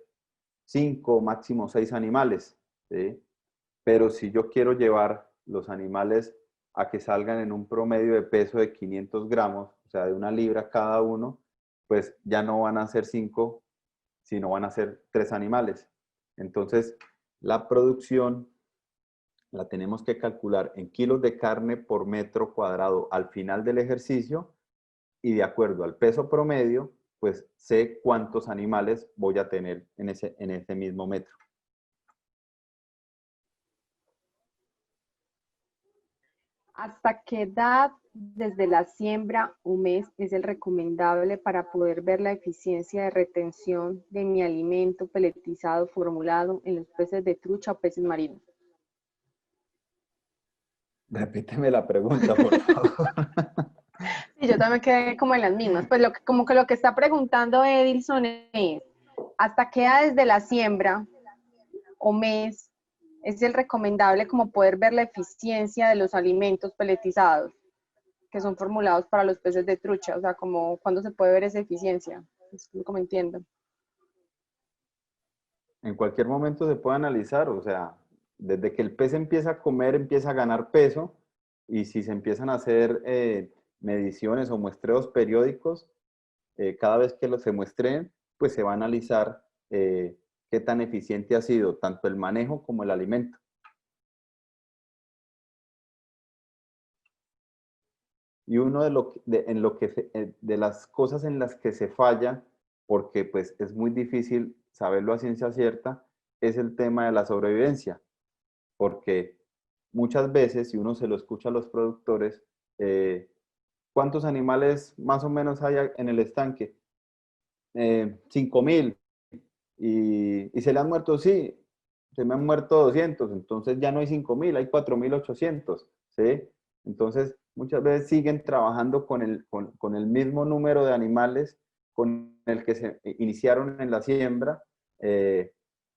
A: 5, máximo 6 animales, ¿sí? Pero si yo quiero llevar los animales a que salgan en un promedio de peso de 500 gramos, o sea, de 1 libra cada uno, pues ya no van a ser 5, sino van a ser 3 animales. Entonces, la producción la tenemos que calcular en kilos de carne por metro cuadrado al final del ejercicio y de acuerdo al peso promedio, pues sé cuántos animales voy a tener en ese mismo metro.
C: ¿Hasta qué edad desde la siembra o mes es el recomendable para poder ver la eficiencia de retención de mi alimento peletizado formulado en los peces de trucha o peces marinos?
A: Repíteme la pregunta, por favor.
C: Sí, yo también quedé como en las mismas. Pues como que lo que está preguntando Edilson es, ¿hasta qué edad desde la siembra o mes es el recomendable como poder ver la eficiencia de los alimentos peletizados que son formulados para los peces de trucha? O sea, como ¿cuándo se puede ver esa eficiencia? Es como entiendo.
A: En cualquier momento se puede analizar, o sea, desde que el pez empieza a comer, empieza a ganar peso, y si se empiezan a hacer mediciones o muestreos periódicos, cada vez que se muestren, pues se va a analizar qué tan eficiente ha sido tanto el manejo como el alimento. Y uno de las cosas en las que se falla, porque pues es muy difícil saberlo a ciencia cierta, es el tema de la sobrevivencia. Porque muchas veces, si uno se lo escucha a los productores, ¿cuántos animales más o menos hay en el estanque? 5.000. ¿Y se le han muerto? Sí, se me han muerto 200. Entonces ya no hay 5.000, hay 4.800. ¿Sí? Entonces, muchas veces siguen trabajando con el mismo número de animales con el que se iniciaron en la siembra,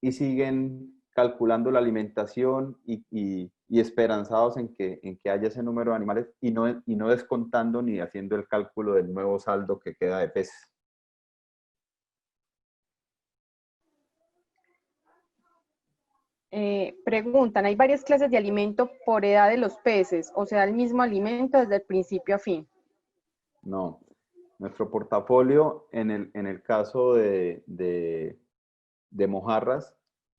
A: y siguen calculando la alimentación y esperanzados en que haya ese número de animales y no descontando ni haciendo el cálculo del nuevo saldo que queda de peces.
C: Preguntan, ¿hay varias clases de alimento por edad de los peces? O sea, el mismo alimento desde el principio a fin.
A: No. Nuestro portafolio, en el caso de mojarras,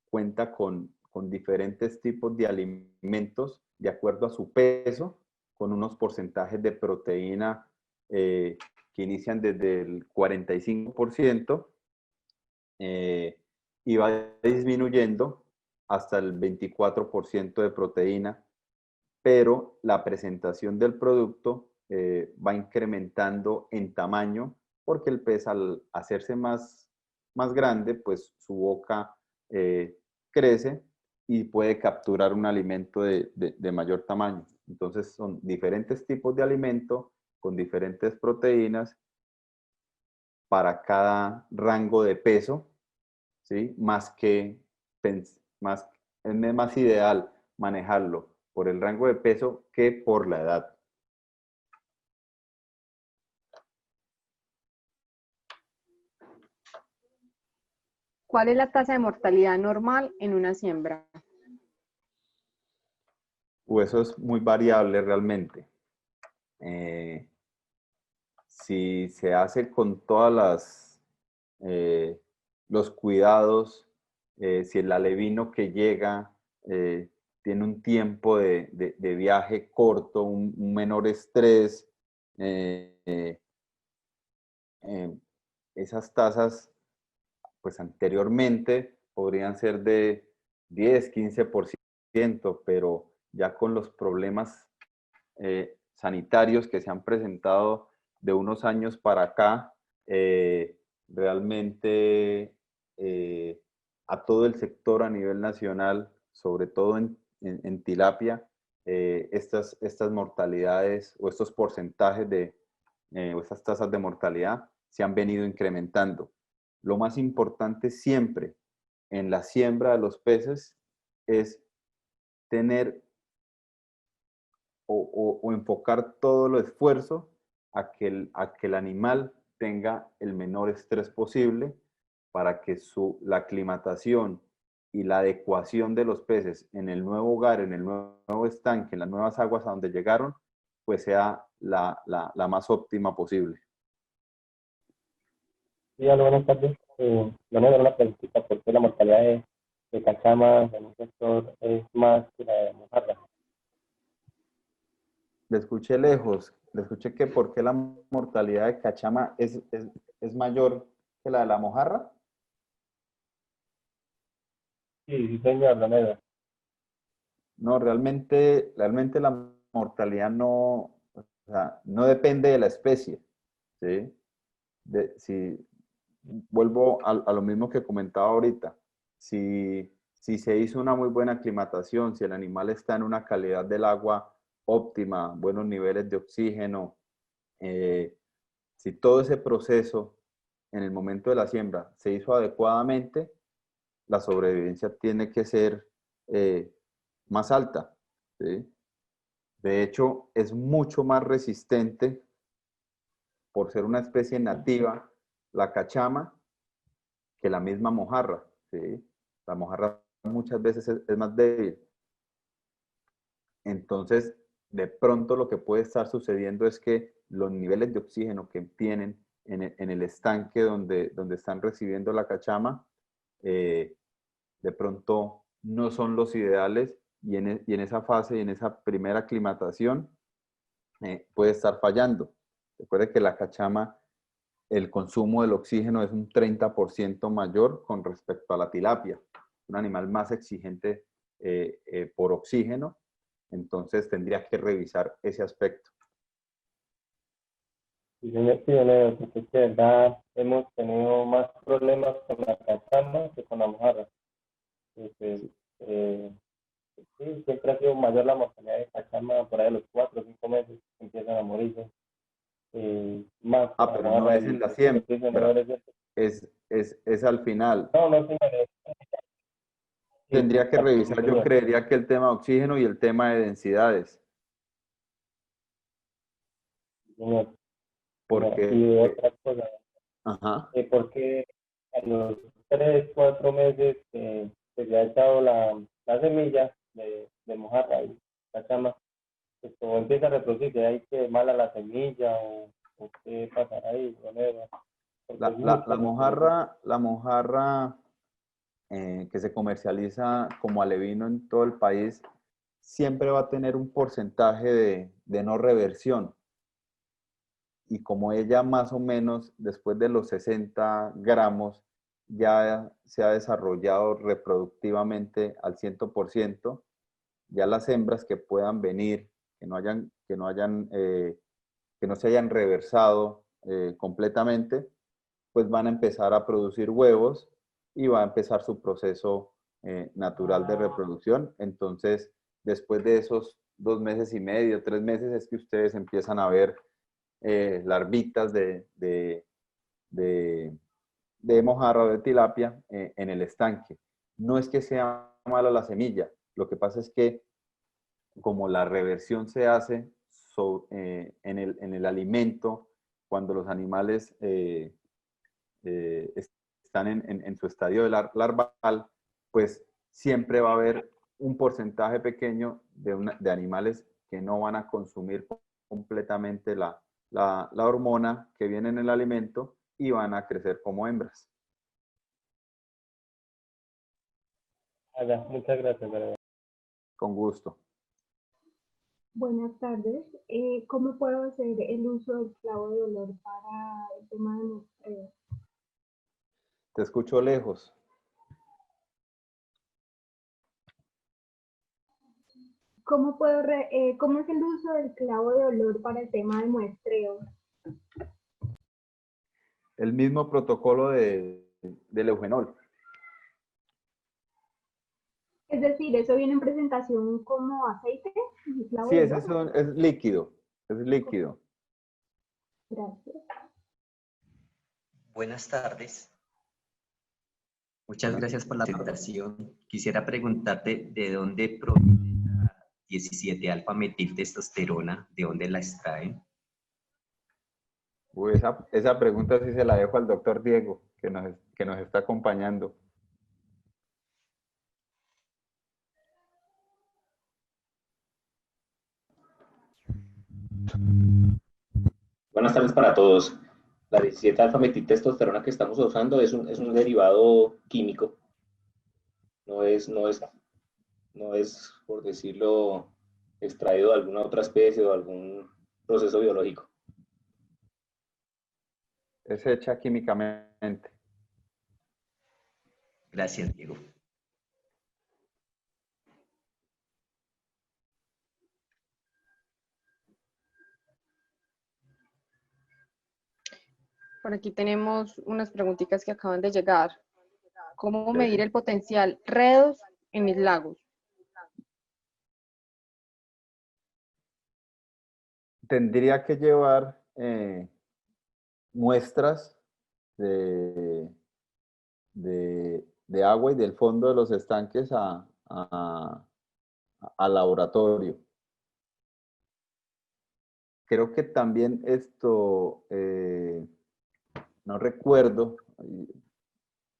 A: cuenta con diferentes tipos de alimentos de acuerdo a su peso, con unos porcentajes de proteína que inician desde el 45% y va disminuyendo hasta el 24% de proteína, pero la presentación del producto va incrementando en tamaño porque el pez al hacerse más grande, pues su boca crece y puede capturar un alimento de mayor tamaño. Entonces son diferentes tipos de alimento con diferentes proteínas para cada rango de peso, ¿sí? Es más ideal manejarlo por el rango de peso que por la edad.
C: ¿Cuál es la tasa de mortalidad normal en una siembra?
A: Eso es muy variable realmente. Si se hace con todas los cuidados, si el alevino que llega tiene un tiempo de viaje corto, un menor estrés, esas tasas, pues anteriormente podrían ser de 10, 15%, pero ya con los problemas sanitarios que se han presentado de unos años para acá, realmente a todo el sector a nivel nacional, sobre todo en tilapia, estas mortalidades o estos porcentajes o estas tasas de mortalidad se han venido incrementando. Lo más importante siempre en la siembra de los peces es tener o enfocar todo el esfuerzo a que el animal tenga el menor estrés posible para que la aclimatación y la adecuación de los peces en el nuevo hogar, en el nuevo estanque, en las nuevas aguas a donde llegaron, pues sea la más óptima posible.
D: Sí, hola, buenas tardes. No me da una preguntita, ¿por qué la mortalidad de cachamas en un sector es más que la de mojarra?
A: Le escuché lejos, le escuché que por qué la mortalidad de cachama es mayor que la de la mojarra.
D: Sí, sí, señor, Leonardo.
A: No, realmente la mortalidad no, o sea, no depende de la especie, ¿sí? Si vuelvo a lo mismo que comentaba ahorita, si se hizo una muy buena aclimatación, si el animal está en una calidad del agua óptima, buenos niveles de oxígeno, si todo ese proceso en el momento de la siembra se hizo adecuadamente, la sobrevivencia tiene que ser más alta, ¿sí? De hecho, es mucho más resistente por ser una especie nativa, la cachama, que la misma mojarra, ¿sí? La mojarra muchas veces es más débil. Entonces, de pronto lo que puede estar sucediendo es que los niveles de oxígeno que tienen en el estanque donde están recibiendo la cachama, de pronto no son los ideales y en esa fase y en esa primera aclimatación puede estar fallando. Recuerde que la cachama, el consumo del oxígeno es un 30% mayor con respecto a la tilapia, un animal más exigente por oxígeno, entonces tendría que revisar ese aspecto.
D: Sí, señor, sí, Leonardo, porque es que de verdad hemos tenido más problemas con la cachama que con la mojarra. Entonces, sí, siempre ha sido mayor la mortalidad de cachama por ahí a los 4 o 5 meses que empiezan a morirse. Más que la
A: Pero no
D: mojarra
A: es
D: y
A: en la
D: lo que dicen,
A: siembra,
D: es cierto.
A: es al final.
D: No, no, señor. Sí,
A: Tendría que
D: exacto, sí,
A: revisar, yo
D: señor.
A: creería que el tema de oxígeno y el tema de densidades,
D: Sí, señor. Señor.
A: porque,
D: Y otra cosa,
A: ajá,
D: porque a los 3, 4 meses que se ha echado la semilla de mojarra y la cama, pues como empieza a reproducirse, hay que mala la semilla o qué pasará ahí, Leonardo, porque es mucho lo que le gusta.
A: la mojarra que se comercializa como alevino en todo el país, siempre va a tener un porcentaje de no reversión. Y como ella más o menos después de los 60 gramos ya se ha desarrollado reproductivamente al 100%, ya las hembras que puedan venir, que no se hayan reversado completamente, pues van a empezar a producir huevos y va a empezar su proceso natural de reproducción. Entonces, después de esos 2 meses y medio, 3 meses, es que ustedes empiezan a ver larvitas de, de mojarra o de tilapia en el estanque. No es que sea mala la semilla, lo que pasa es que como la reversión se hace en el alimento, cuando los animales están en su estadio de larval, pues siempre va a haber un porcentaje pequeño de animales que no van a consumir completamente la hormona que viene en el alimento y van a crecer como hembras.
D: Muchas gracias, Leonardo.
A: Con gusto.
E: Buenas tardes. ¿Cómo puedo hacer el uso del clavo de olor para el tema de
A: Te escucho lejos.
E: ¿Cómo es el uso del clavo de olor para el tema de muestreo?
A: El mismo protocolo del eugenol.
E: Es decir, ¿eso viene en presentación como aceite? ¿El clavo
A: Sí,
E: de
A: ese
E: olor?
A: es líquido. Es líquido.
E: Gracias.
F: Buenas tardes. Muchas
A: Buenas.
F: gracias por la presentación. Quisiera preguntarte de dónde proviene la 17-alfa-metiltestosterona, de dónde la extraen.
A: Uy, esa pregunta sí se la dejo al doctor Diego, que nos está acompañando.
B: Buenas tardes para todos. La 17-alfa-metiltestosterona que estamos usando es un derivado químico. No es, por decirlo, extraído de alguna otra especie o algún proceso biológico.
A: Es hecha químicamente.
F: Gracias, Diego.
C: Por aquí tenemos unas preguntitas que acaban de llegar. ¿Cómo medir
A: Ok.
C: el potencial redos en mis lagos?
A: Tendría que llevar muestras de agua y del fondo de los estanques al laboratorio. Creo que también esto, no recuerdo,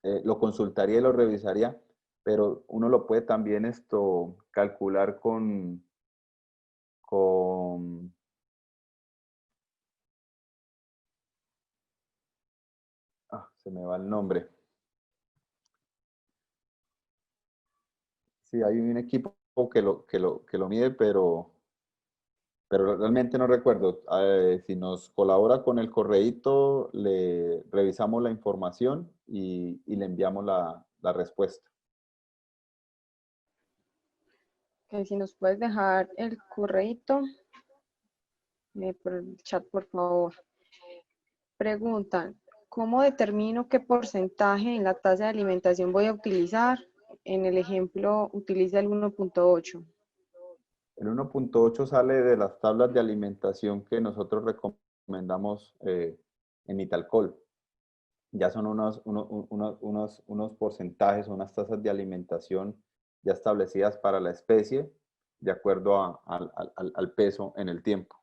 A: lo consultaría y lo revisaría, pero uno lo puede también calcular con se me va el nombre. Sí, hay un equipo que lo mide, pero realmente no recuerdo. Si nos colabora con el correíto, le revisamos la información y le enviamos la respuesta.
C: Que si nos puedes dejar el correíto por el chat, por favor. Preguntan, ¿cómo determino qué porcentaje en la tasa de alimentación voy a utilizar? En el ejemplo, utiliza el 1.8.
A: El 1.8 sale de las tablas de alimentación que nosotros recomendamos en Italcol. Ya son unos porcentajes, unas tasas de alimentación ya establecidas para la especie de acuerdo al peso en el tiempo.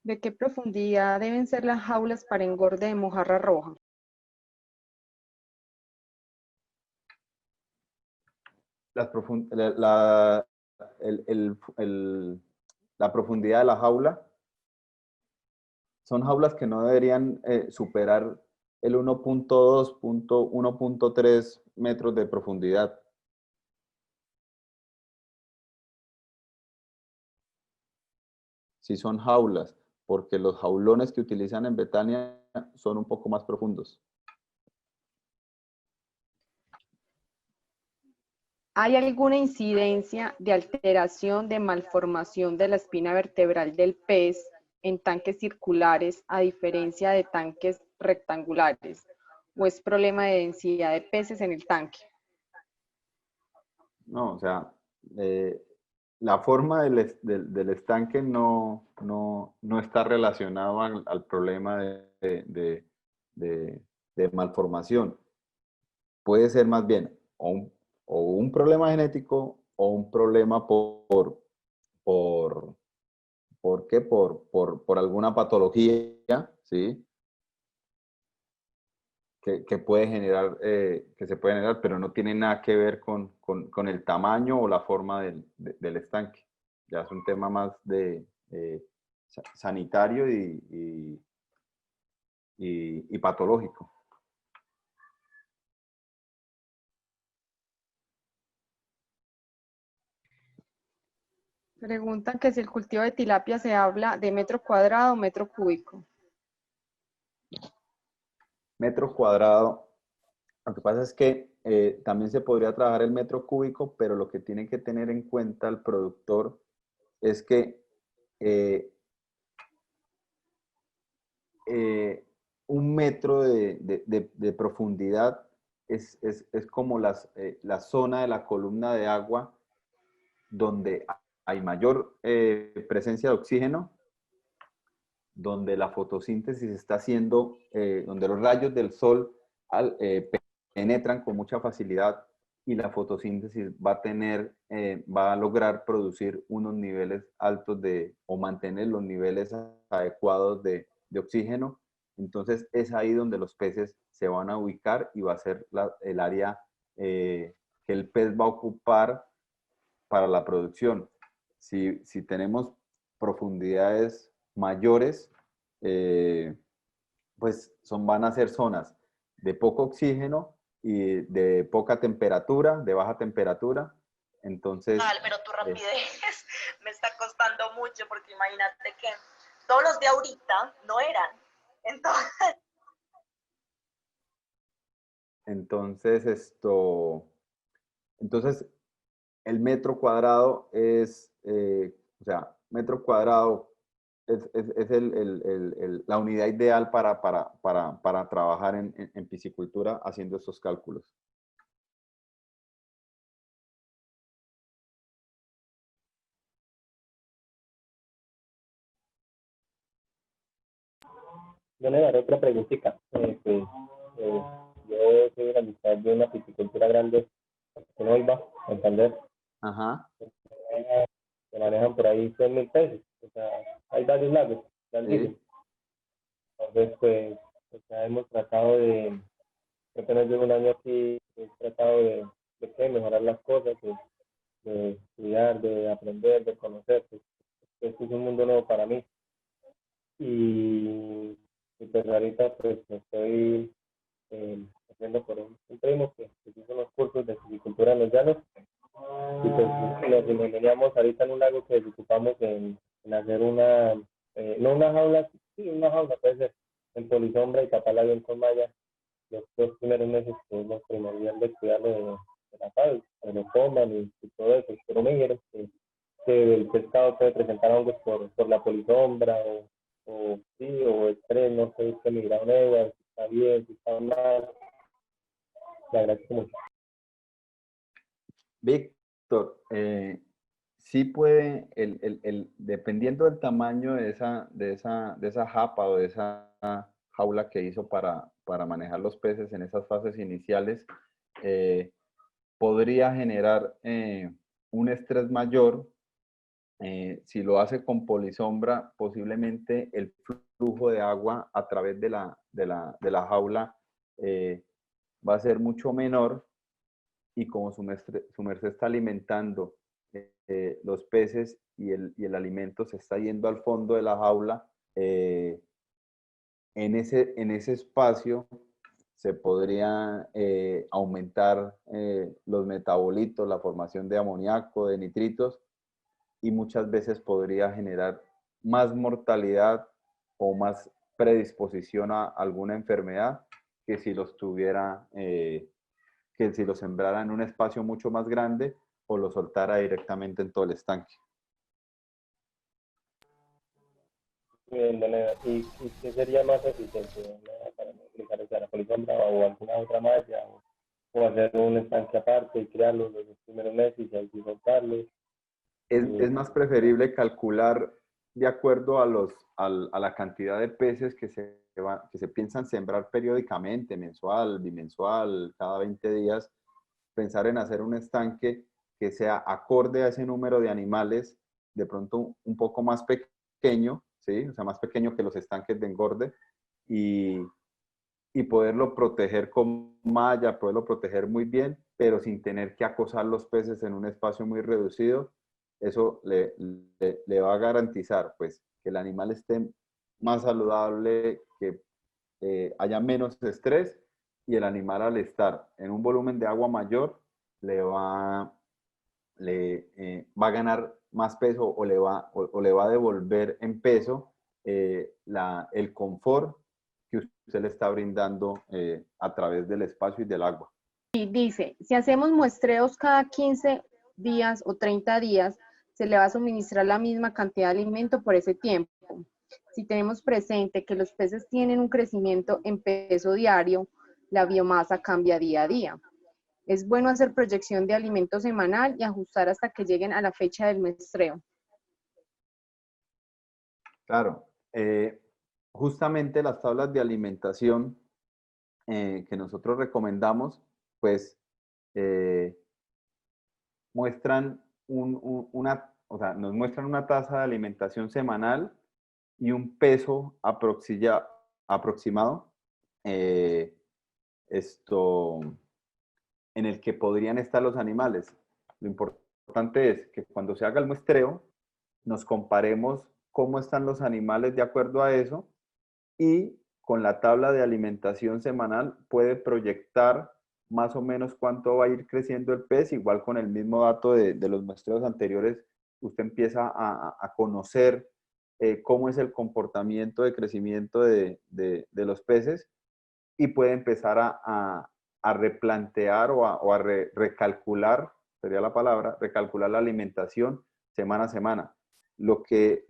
C: ¿De qué profundidad deben ser las jaulas para engorde de mojarra roja?
A: La profundidad de la jaula son jaulas que no deberían superar el 1.2, 1.3 metros de profundidad. Si son jaulas, porque los jaulones que utilizan en Betania son un poco más profundos.
C: ¿Hay alguna incidencia de alteración de malformación de la espina vertebral del pez en tanques circulares a diferencia de tanques rectangulares? ¿O es problema de densidad de peces en el tanque?
A: No, o sea, la forma del estanque no está relacionado al problema de malformación. Puede ser más bien o un problema genético o un problema por, ¿por qué? Por alguna patología, ¿sí? Que puede generar, que se puede generar, pero no tiene nada que ver con el tamaño o la forma del estanque. Ya es un tema más de sanitario y patológico.
C: Preguntan que si el cultivo de tilapia se habla de metro cuadrado o metro cúbico.
A: Metro cuadrado. Lo que pasa es que también se podría trabajar el metro cúbico, pero lo que tiene que tener en cuenta el productor es que un metro de profundidad es como la zona de la columna de agua donde hay mayor presencia de oxígeno, donde la fotosíntesis está haciendo, donde los rayos del sol penetran con mucha facilidad y la fotosíntesis va a lograr producir unos niveles altos o mantener los niveles adecuados de oxígeno. Entonces es ahí donde los peces se van a ubicar y va a ser el área que el pez va a ocupar para la producción. Si tenemos profundidades mayores, pues van a ser zonas de poco oxígeno y de poca temperatura, de baja temperatura. Entonces,
G: pero tu rapidez me está costando mucho porque imagínate que todos los de ahorita no eran.
A: Entonces el metro cuadrado es, metro cuadrado es la unidad ideal para trabajar en piscicultura haciendo estos cálculos.
D: Yo le daré otra preguntita. Yo soy de la mitad de una piscicultura grande en Oiva, Santander.
A: Ajá.
D: Se manejan por ahí 100.000 pesos. O sea, hay varios lagos.
A: Sí.
D: Entonces, pues, hemos tratado de, apenas llevo un año aquí, he tratado de mejorar las cosas, de estudiar, de aprender, de conocer. Pues, esto es un mundo nuevo para mí. Y pues ahorita pues me estoy haciendo por un primo que hizo unos cursos de silvicultura en los llanos y pues nos imaginamos ahorita en un lago que ocupamos en hacer no una jaula, sí, una jaula puede ser, en polisombra y taparla bien con malla los 2 primeros meses, que es lo primordial de cuidarlo de las aves, que lo coman y todo eso, pero me dijeron que el pescado puede presentar hongos por la polisombra o estrés, no sé qué me dirá Edward, si está bien, si está mal. Le agradezco mucho.
A: Víctor, sí puede, dependiendo del tamaño de esa japa o de esa jaula que hizo para manejar los peces en esas fases iniciales, podría generar un estrés mayor. Si lo hace con polisombra, posiblemente el flujo de agua a través de la jaula va a ser mucho menor y como su merced está alimentando los peces y el alimento se está yendo al fondo de la jaula, en ese espacio se podría aumentar los metabolitos, la formación de amoníaco, de nitritos, y muchas veces podría generar más mortalidad o más predisposición a alguna enfermedad que si los tuviera, que si los sembrara en un espacio mucho más grande o lo soltara directamente en todo el estanque.
D: Bien, ¿y qué sería más eficiente para utilizar la polisombra o alguna otra malla o hacer un estanque aparte y crearlo los 2 primeros meses y así soltarlo?
A: Es más preferible calcular de acuerdo a la cantidad de peces que se piensan sembrar periódicamente, mensual, bimensual, cada 20 días, pensar en hacer un estanque que sea acorde a ese número de animales, de pronto un poco más pequeño, ¿sí? O sea, más pequeño que los estanques de engorde, y poderlo proteger con malla, poderlo proteger muy bien, pero sin tener que acosar los peces en un espacio muy reducido. Eso le va a garantizar pues, que el animal esté más saludable, que haya menos estrés, y el animal al estar en un volumen de agua mayor va a ganar más peso o le va a devolver en peso el confort que usted le está brindando a través del espacio y del agua.
C: Y dice, si hacemos muestreos cada 15 días o 30 días, se le va a suministrar la misma cantidad de alimento por ese tiempo. Si tenemos presente que los peces tienen un crecimiento en peso diario, la biomasa cambia día a día. Es bueno hacer proyección de alimento semanal y ajustar hasta que lleguen a la fecha del muestreo.
A: Claro, justamente las tablas de alimentación que nosotros recomendamos, pues muestran nos muestran una tasa de alimentación semanal y un peso aproximado en el que podrían estar los animales. Lo importante es que cuando se haga el muestreo, nos comparemos cómo están los animales de acuerdo a eso y con la tabla de alimentación semanal puede proyectar más o menos cuánto va a ir creciendo el pez, igual con el mismo dato de los muestreos anteriores, usted empieza a conocer cómo es el comportamiento de crecimiento de los peces y puede empezar a replantear o a recalcular, sería la palabra, recalcular la alimentación semana a semana. Lo que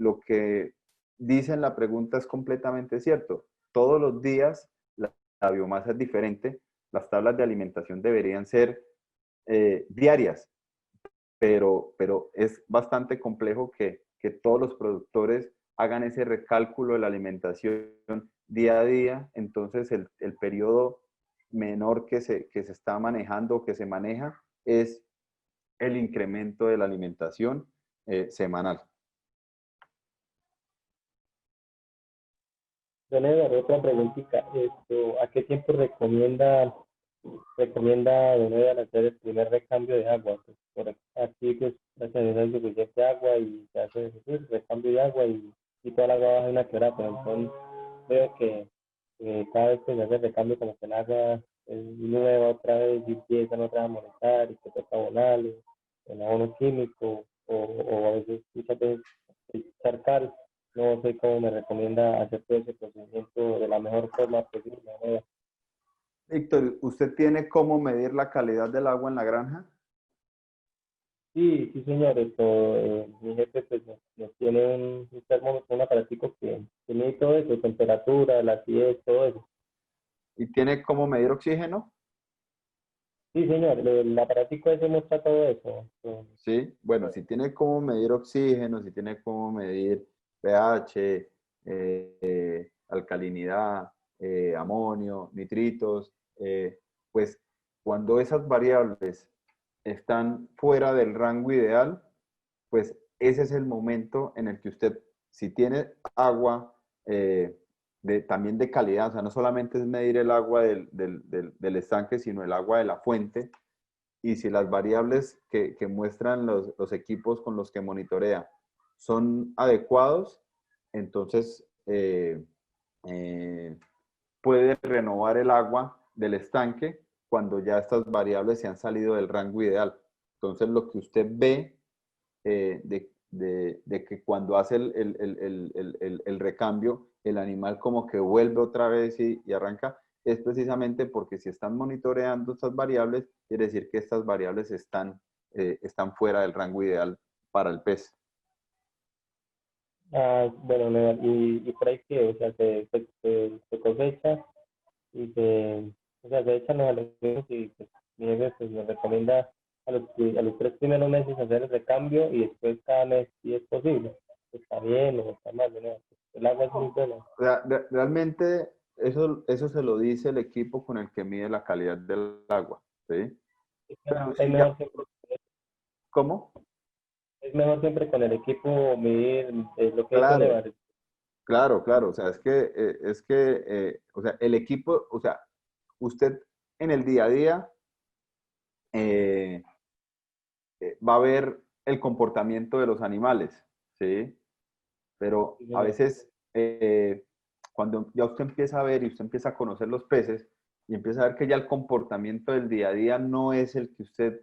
A: dice en la pregunta es completamente cierto. Todos los días la biomasa es diferente. Las tablas de alimentación deberían ser diarias, pero es bastante complejo que todos los productores hagan ese recálculo de la alimentación día a día. Entonces el periodo menor que se está manejando, que se maneja, es el incremento de la alimentación semanal.
D: Yo le daré otra preguntita. ¿A qué tiempo recomienda don Edgar hacer el primer recambio de agua? Pues por aquí, pues, gracias a Dios hay suficiente agua y se hace el recambio de agua y toda la agua baja en una quebrada, pero entonces veo que cada vez que se hace el recambio como que el agua es nueva otra vez y empiezan otra vez a molestar y que toca abonarle, el abono químico o a veces muchas veces echar cal. No sé cómo me recomienda hacer todo ese procedimiento de la mejor forma posible, ¿no?
A: Víctor, ¿usted tiene cómo medir la calidad del agua en la granja?
D: Sí, sí, señor. Mi jefe pues, nos tiene un termómetro, un aparatico que mide todo eso, temperatura, la acidez, todo eso.
A: ¿Y tiene cómo medir oxígeno?
D: Sí, señor, el aparatico ese muestra todo eso.
A: Sí, bueno, si tiene cómo medir oxígeno, si tiene cómo medir pH, alcalinidad, amonio, nitritos, pues cuando esas variables están fuera del rango ideal, pues ese es el momento en el que usted, si tiene agua también de calidad, o sea, no solamente es medir el agua del estanque, sino el agua de la fuente, y si las variables que muestran los equipos con los que monitorea son adecuados, entonces puede renovar el agua del estanque cuando ya estas variables se han salido del rango ideal. Entonces lo que usted ve de que cuando hace el recambio, el animal como que vuelve otra vez y arranca, es precisamente porque si están monitoreando estas variables, quiere decir que estas variables están fuera del rango ideal para el pez.
D: Bueno, y por ahí que, o sea, se cosecha y o sea, se echan los alimentos y pues, mi jefe pues, nos recomienda a los 3 primeros meses hacer el recambio y después cada mes si es posible. Está bien o está mal, ¿no? El agua es muy buena.
A: O sea, realmente eso se lo dice el equipo con el que mide la calidad del agua, ¿sí? Pero
D: Es
A: sí, ya,
D: mejor siempre,
A: ¿cómo?
D: es mejor siempre con el equipo medir lo que es
A: Claro,
D: Nevar.
A: claro, o sea, o sea, el equipo, o sea, usted en el día a día eh, va a ver el comportamiento de los animales, ¿sí? Pero a veces cuando ya usted empieza a ver y usted empieza a conocer los peces y empieza a ver que ya el comportamiento del día a día no es el que usted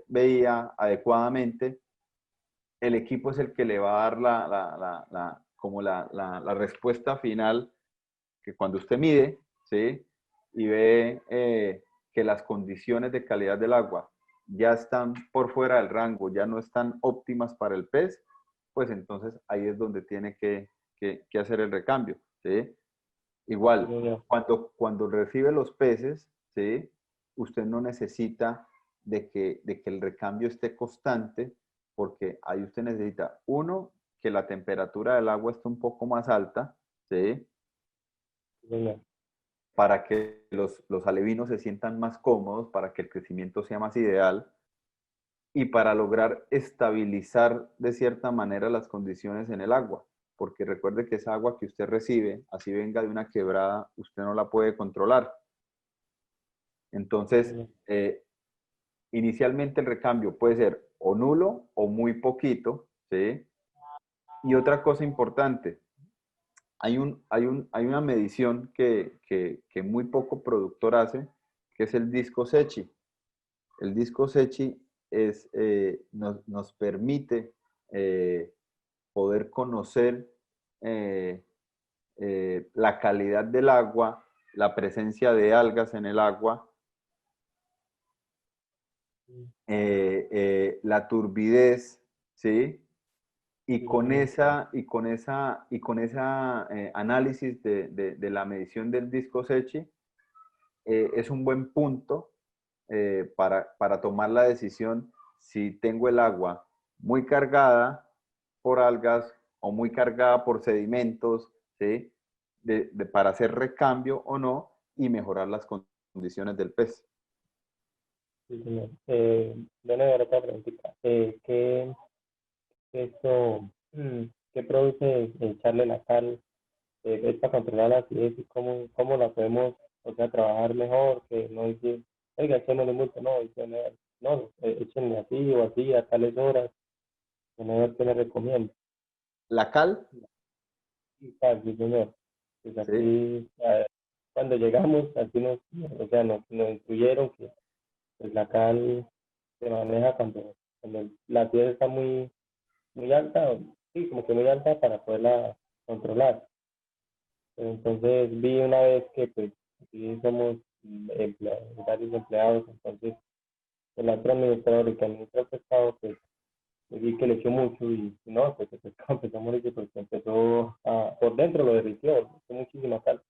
A: veía adecuadamente, el equipo es el que le va a dar como la respuesta final que cuando usted mide, ¿sí? Y ve que las condiciones de calidad del agua ya están por fuera del rango, ya no están óptimas para el pez, pues entonces ahí es donde tiene que hacer el recambio, ¿sí? Igual, cuando recibe los peces, ¿sí? Usted no necesita de que el recambio esté constante, porque ahí usted necesita, uno, que la temperatura del agua esté un poco más alta, ¿sí? Para que los alevinos se sientan más cómodos, para que el crecimiento sea más ideal y para lograr estabilizar de cierta manera las condiciones en el agua. Porque recuerde que esa agua que usted recibe, así venga de una quebrada, usted no la puede controlar. Entonces, inicialmente el recambio puede ser o nulo o muy poquito, ¿sí? Y otra cosa importante, hay una medición que muy poco productor hace, que es el disco Secchi. El disco Secchi nos permite poder conocer la calidad del agua, la presencia de algas en el agua, la turbidez, ¿sí? Y con esa análisis de la medición del disco Secchi, es un buen punto para tomar la decisión si tengo el agua muy cargada por algas o muy cargada por sedimentos, ¿sí? Para hacer recambio o no y mejorar las condiciones del pez.
D: Sí, señor. Bueno, ahora otra preguntita. ¿Qué produce echarle la cal? ¿Es para controlar la acidez y cómo la podemos, o sea, trabajar mejor? Que no decir, oiga, echémosle mucho, no, échenle así o así a tales horas, que no ver qué le recomiendo.
A: La cal,
D: Sí, sí, señor. Pues
A: ¿sí?
D: aquí, cuando llegamos, así o sea, nos instruyeron que pues, la cal se maneja cuando la piel está muy alta, sí, como que muy alta para poderla controlar. Entonces vi una vez que pues sí somos varios empleados, entonces el otro administrador y que administra el pescado, pues vi que le echó mucho y no, pues el pescado empezó a morir porque por dentro lo derritió, echó muchísima cal.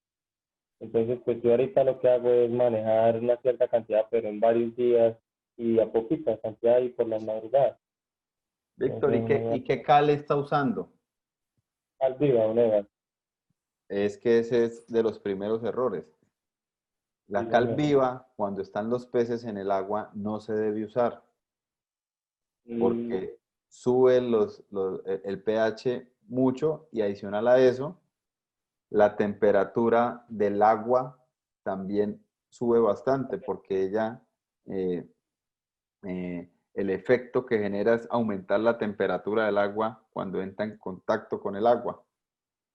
D: Entonces pues yo ahorita lo que hago es manejar una cierta cantidad, pero en varios días y a poquita cantidad y por las madrugadas.
A: Víctor,
D: Entonces uno
A: ¿y qué cal está usando?
D: al viva, una
A: Es que ese es de los primeros errores. La
D: sí,
A: cal
D: señor.
A: viva, cuando están los peces en el agua, no se debe usar
D: Mm,
A: porque sube el pH mucho y adicional a eso, la temperatura del agua también sube bastante porque eh, el efecto que genera es aumentar la temperatura del agua cuando entra en contacto con el agua.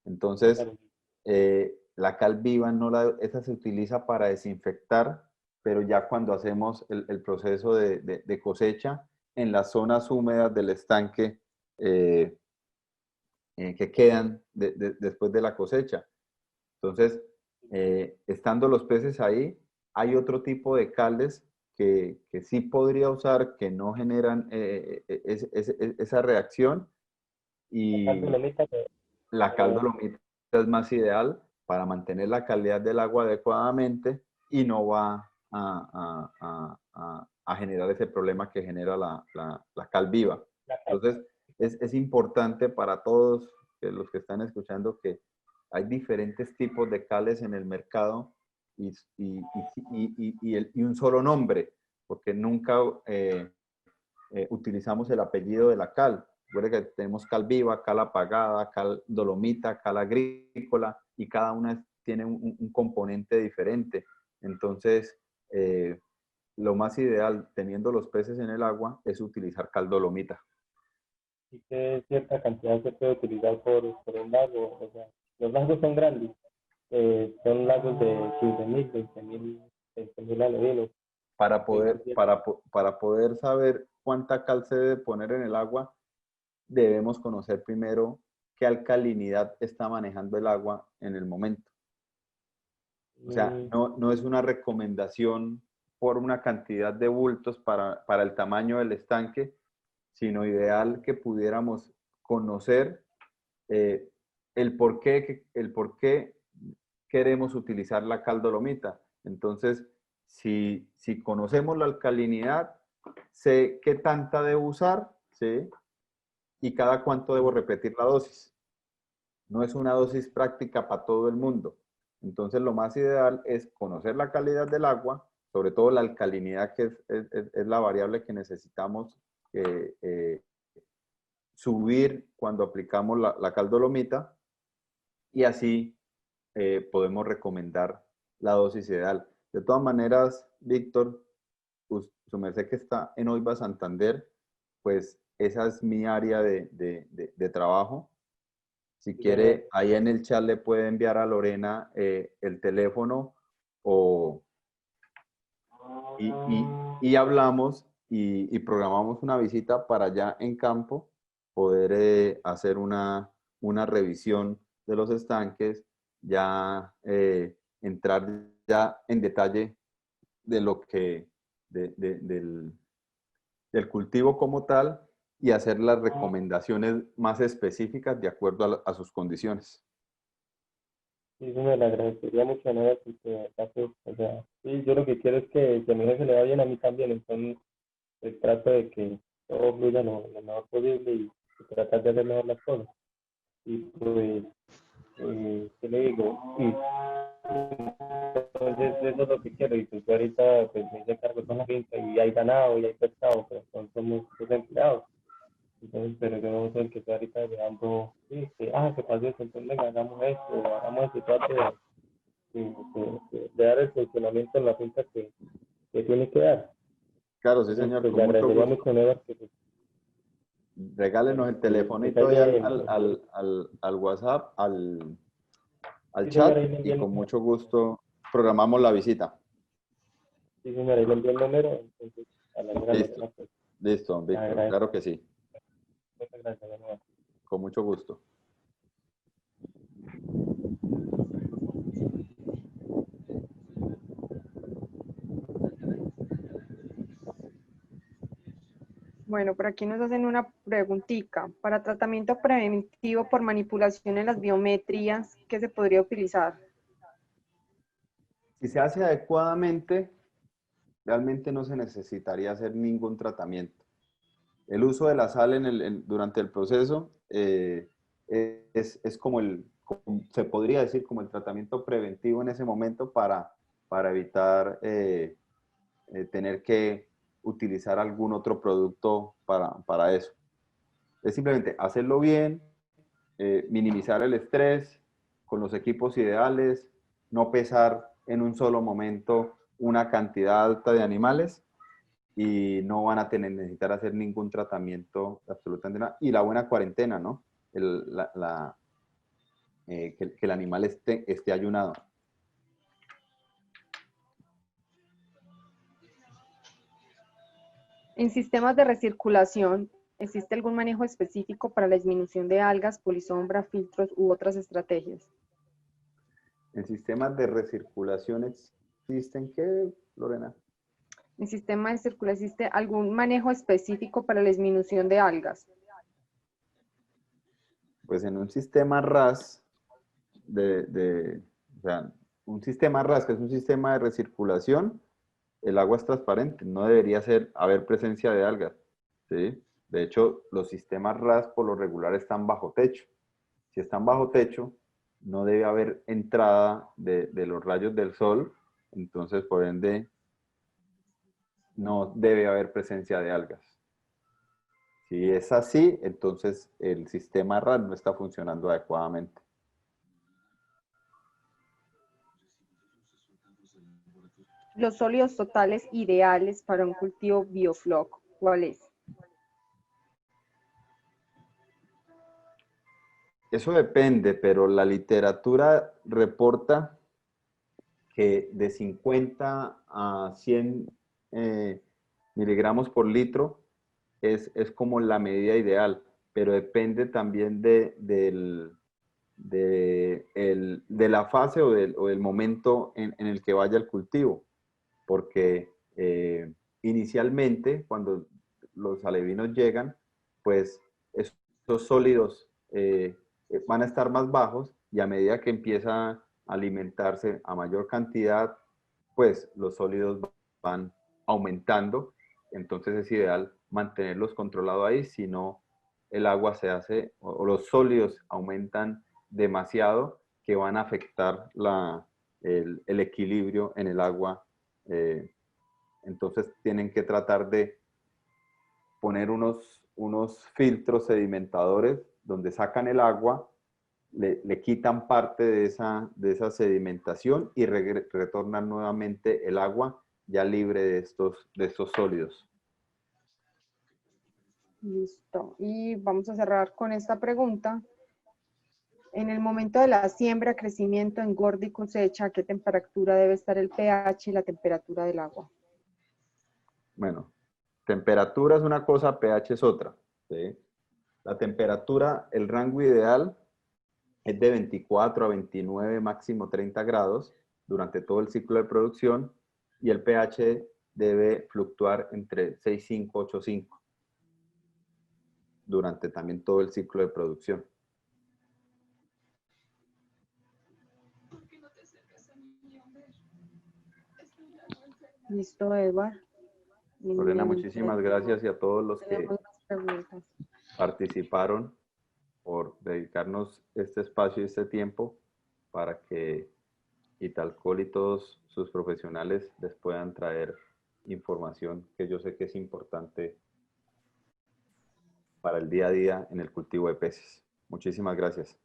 A: Entonces,
D: claro.
A: la cal viva esa se utiliza para desinfectar, pero ya cuando hacemos el proceso de cosecha en las zonas húmedas del estanque eh, que quedan después de la cosecha. Entonces, estando los peces ahí, hay otro tipo de cales que sí podría usar, que no generan esa reacción,
D: Acá en
A: y
D: Dolomita,
A: la cal dolomita es más ideal para mantener la calidad del agua adecuadamente y no va a generar ese problema que genera la cal viva. Entonces, es importante para todos los que están escuchando que hay diferentes tipos de cales en el mercado y un solo nombre, porque nunca utilizamos el apellido de la cal. Recuerda que tenemos cal viva, cal apagada, cal dolomita, cal agrícola, y cada una tiene un componente diferente. Entonces, lo más ideal, teniendo los peces en el agua, es utilizar cal dolomita.
D: sí que cierta cantidad se puede utilizar por un lago. O sea, los lagos son grandes, son lagos de 15.000, 20.000 alevinos.
A: Para poder saber cuánta cal se debe poner en el agua, debemos conocer primero qué alcalinidad está manejando el agua en el momento. O sea, no es una recomendación por una cantidad de bultos para el tamaño del estanque, sino ideal que pudiéramos conocer el por qué queremos utilizar la cal dolomita. Entonces, si conocemos la alcalinidad, sé qué tanta debo usar, ¿sí? Y cada cuánto debo repetir la dosis. No es una dosis práctica para todo el mundo. Entonces, lo más ideal es conocer la calidad del agua, sobre todo la alcalinidad, que es la variable que necesitamos subir cuando aplicamos la cal dolomita, y así podemos recomendar la dosis ideal. De todas maneras, Víctor, su merced que está en OIVA Santander, pues esa es mi área de trabajo. Si quiere, ahí en el chat le puede enviar a Lorena el teléfono y hablamos y programamos una visita para allá en campo, poder hacer una revisión de los estanques, ya entrar ya en detalle de lo que, del cultivo como tal, y hacer las recomendaciones más específicas de acuerdo a sus condiciones.
D: Sí, me le agradecería mucho a Nora, porque o sea, sí, yo lo que quiero es que a mi hijo se le va bien, a mí también, entonces trato de que todo fluya lo mejor posible y tratar de hacer mejor las cosas. Y pues, ¿qué le digo? Y entonces eso es lo que quiero, y pues yo ahorita pues me hice cargo con la finca y hay ganado y hay pescado, pero somos muchos empleados. Entonces, pero yo no soy el que estoy ahorita llevando, sí, que pasó eso, entonces venga, hagamos esto, hagamos esto, trato de dar el funcionamiento en la finca que tiene que dar.
A: Claro, sí,
D: Entonces,
A: señor,
D: pues
A: con
D: le
A: mucho
D: agradecería
A: gusto.
D: mucho, Neva, que pues,
A: Regálenos el telefonito ahí al WhatsApp, al
D: sí,
A: chat,
D: señora, ahí le envié
A: y
D: el
A: con
D: número.
A: mucho gusto programamos la visita.
D: Sí, señora, ahí le envié el número, entonces a la señora
A: Listo,
D: Lorena, pues,
A: listo,
D: le
A: Víctor,
D: agradezco.
A: claro que sí,
D: Muchas gracias, Neva.
A: con mucho gusto.
C: Bueno, por aquí nos hacen una preguntita. Para tratamiento preventivo por manipulación en las biometrías, ¿qué se podría utilizar?
A: Si se hace adecuadamente, realmente no se necesitaría hacer ningún tratamiento. El uso de la sal durante el proceso es como se podría decir como el tratamiento preventivo en ese momento para evitar tener que utilizar algún otro producto para eso. Es simplemente hacerlo bien, minimizar el estrés con los equipos ideales, no pesar en un solo momento una cantidad alta de animales, y no van a necesitar hacer ningún tratamiento absolutamente nada. Y la buena cuarentena, ¿no? Que el animal esté ayunado.
C: En sistemas de recirculación, ¿existe algún manejo específico para la disminución de algas, polisombra, filtros u otras estrategias?
A: En sistemas de recirculación existen, ¿qué, Lorena?
C: En sistema de circulación, ¿existe algún manejo específico para la disminución de algas?
A: Pues en un sistema RAS, o sea, un sistema RAS, que es un sistema de recirculación, el agua es transparente, no debería haber presencia de algas, ¿sí? De hecho, los sistemas RAS por lo regular están bajo techo. Si están bajo techo, no debe haber entrada de los rayos del sol, entonces por ende no debe haber presencia de algas. Si es así, entonces el sistema RAS no está funcionando adecuadamente.
C: Los sólidos totales ideales para un cultivo biofloc, ¿cuál es?
A: Eso depende, pero la literatura reporta que de 50 a 100 miligramos por litro es como la medida ideal, pero depende también de la fase o del momento en el que vaya el cultivo, porque inicialmente, cuando los alevinos llegan, pues estos sólidos van a estar más bajos y a medida que empieza a alimentarse a mayor cantidad, pues los sólidos van aumentando. Entonces es ideal mantenerlos controlados ahí, si no el agua se hace, o los sólidos aumentan demasiado, que van a afectar el equilibrio en el agua. Entonces tienen que tratar de poner unos filtros sedimentadores donde sacan el agua, le quitan parte de esa sedimentación y retornan nuevamente el agua ya libre de estos sólidos.
C: Listo. Y vamos a cerrar con esta pregunta. En el momento de la siembra, crecimiento, engorde y cosecha, ¿a qué temperatura debe estar el pH y la temperatura del agua?
A: Bueno, temperatura es una cosa, pH es otra, ¿sí? La temperatura, el rango ideal es de 24 a 29, máximo 30 grados durante todo el ciclo de producción, y el pH debe fluctuar entre 6,5 y 8,5 durante también todo el ciclo de producción.
C: Listo, Edward.
A: Lorena, muchísimas gracias, y a todos los que
C: Tenemos más preguntas.
A: participaron por dedicarnos este espacio y este tiempo para que Italcol y todos sus profesionales les puedan traer información que yo sé que es importante para el día a día en el cultivo de peces. Muchísimas gracias.